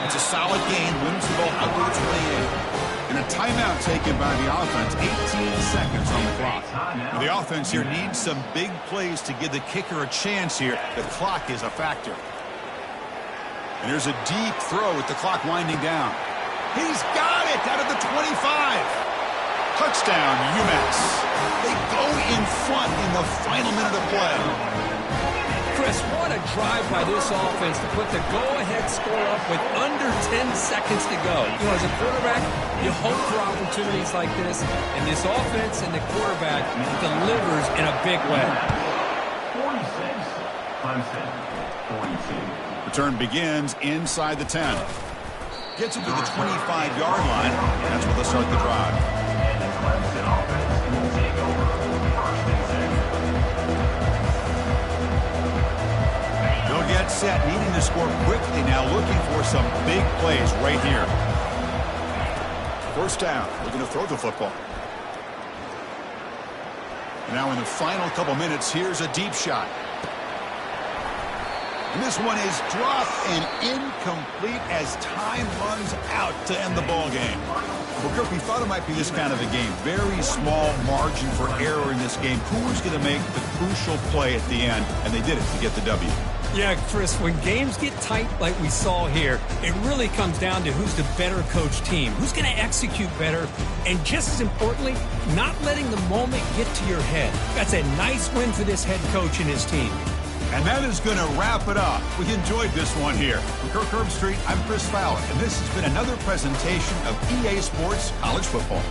It's a solid gain. Wins the ball out to the 28. And a timeout taken by the offense. 18 seconds on the clock. And the offense here needs some big plays to give the kicker a chance here. The clock is a factor. And there's a deep throw with the clock winding down. He's got it out of the 25. Touchdown, UMass. They go in front in the final minute of play. Chris, what a drive by this offense to put the go-ahead score up with under 10 seconds to go. You know, as a quarterback, you hope for opportunities like this, and this offense and the quarterback delivers in a big way. 46, Clemson 42. Return begins inside the 10. Gets it to the 25-yard line. That's where they'll start the drive. And the Clemson offense will take over first and 10. They'll get set, needing to score quickly now, looking for some big plays right here. First down. They're going to throw the football. Now in the final couple minutes, here's a deep shot. And this one is dropped and incomplete as time runs out to end the ball game. Well, Kirk, we thought it might be this kind of a game. Very small margin for error in this game. Who's going to make the crucial play at the end? And they did it to get the W. Yeah, Chris, when games get tight like we saw here, it really comes down to who's the better coach team, who's going to execute better, and just as importantly, not letting the moment get to your head. That's a nice win for this head coach and his team. And that is going to wrap it up. We enjoyed this one here. From Kirk Herbstreit, I'm Chris Fowler, and this has been another presentation of EA Sports College Football.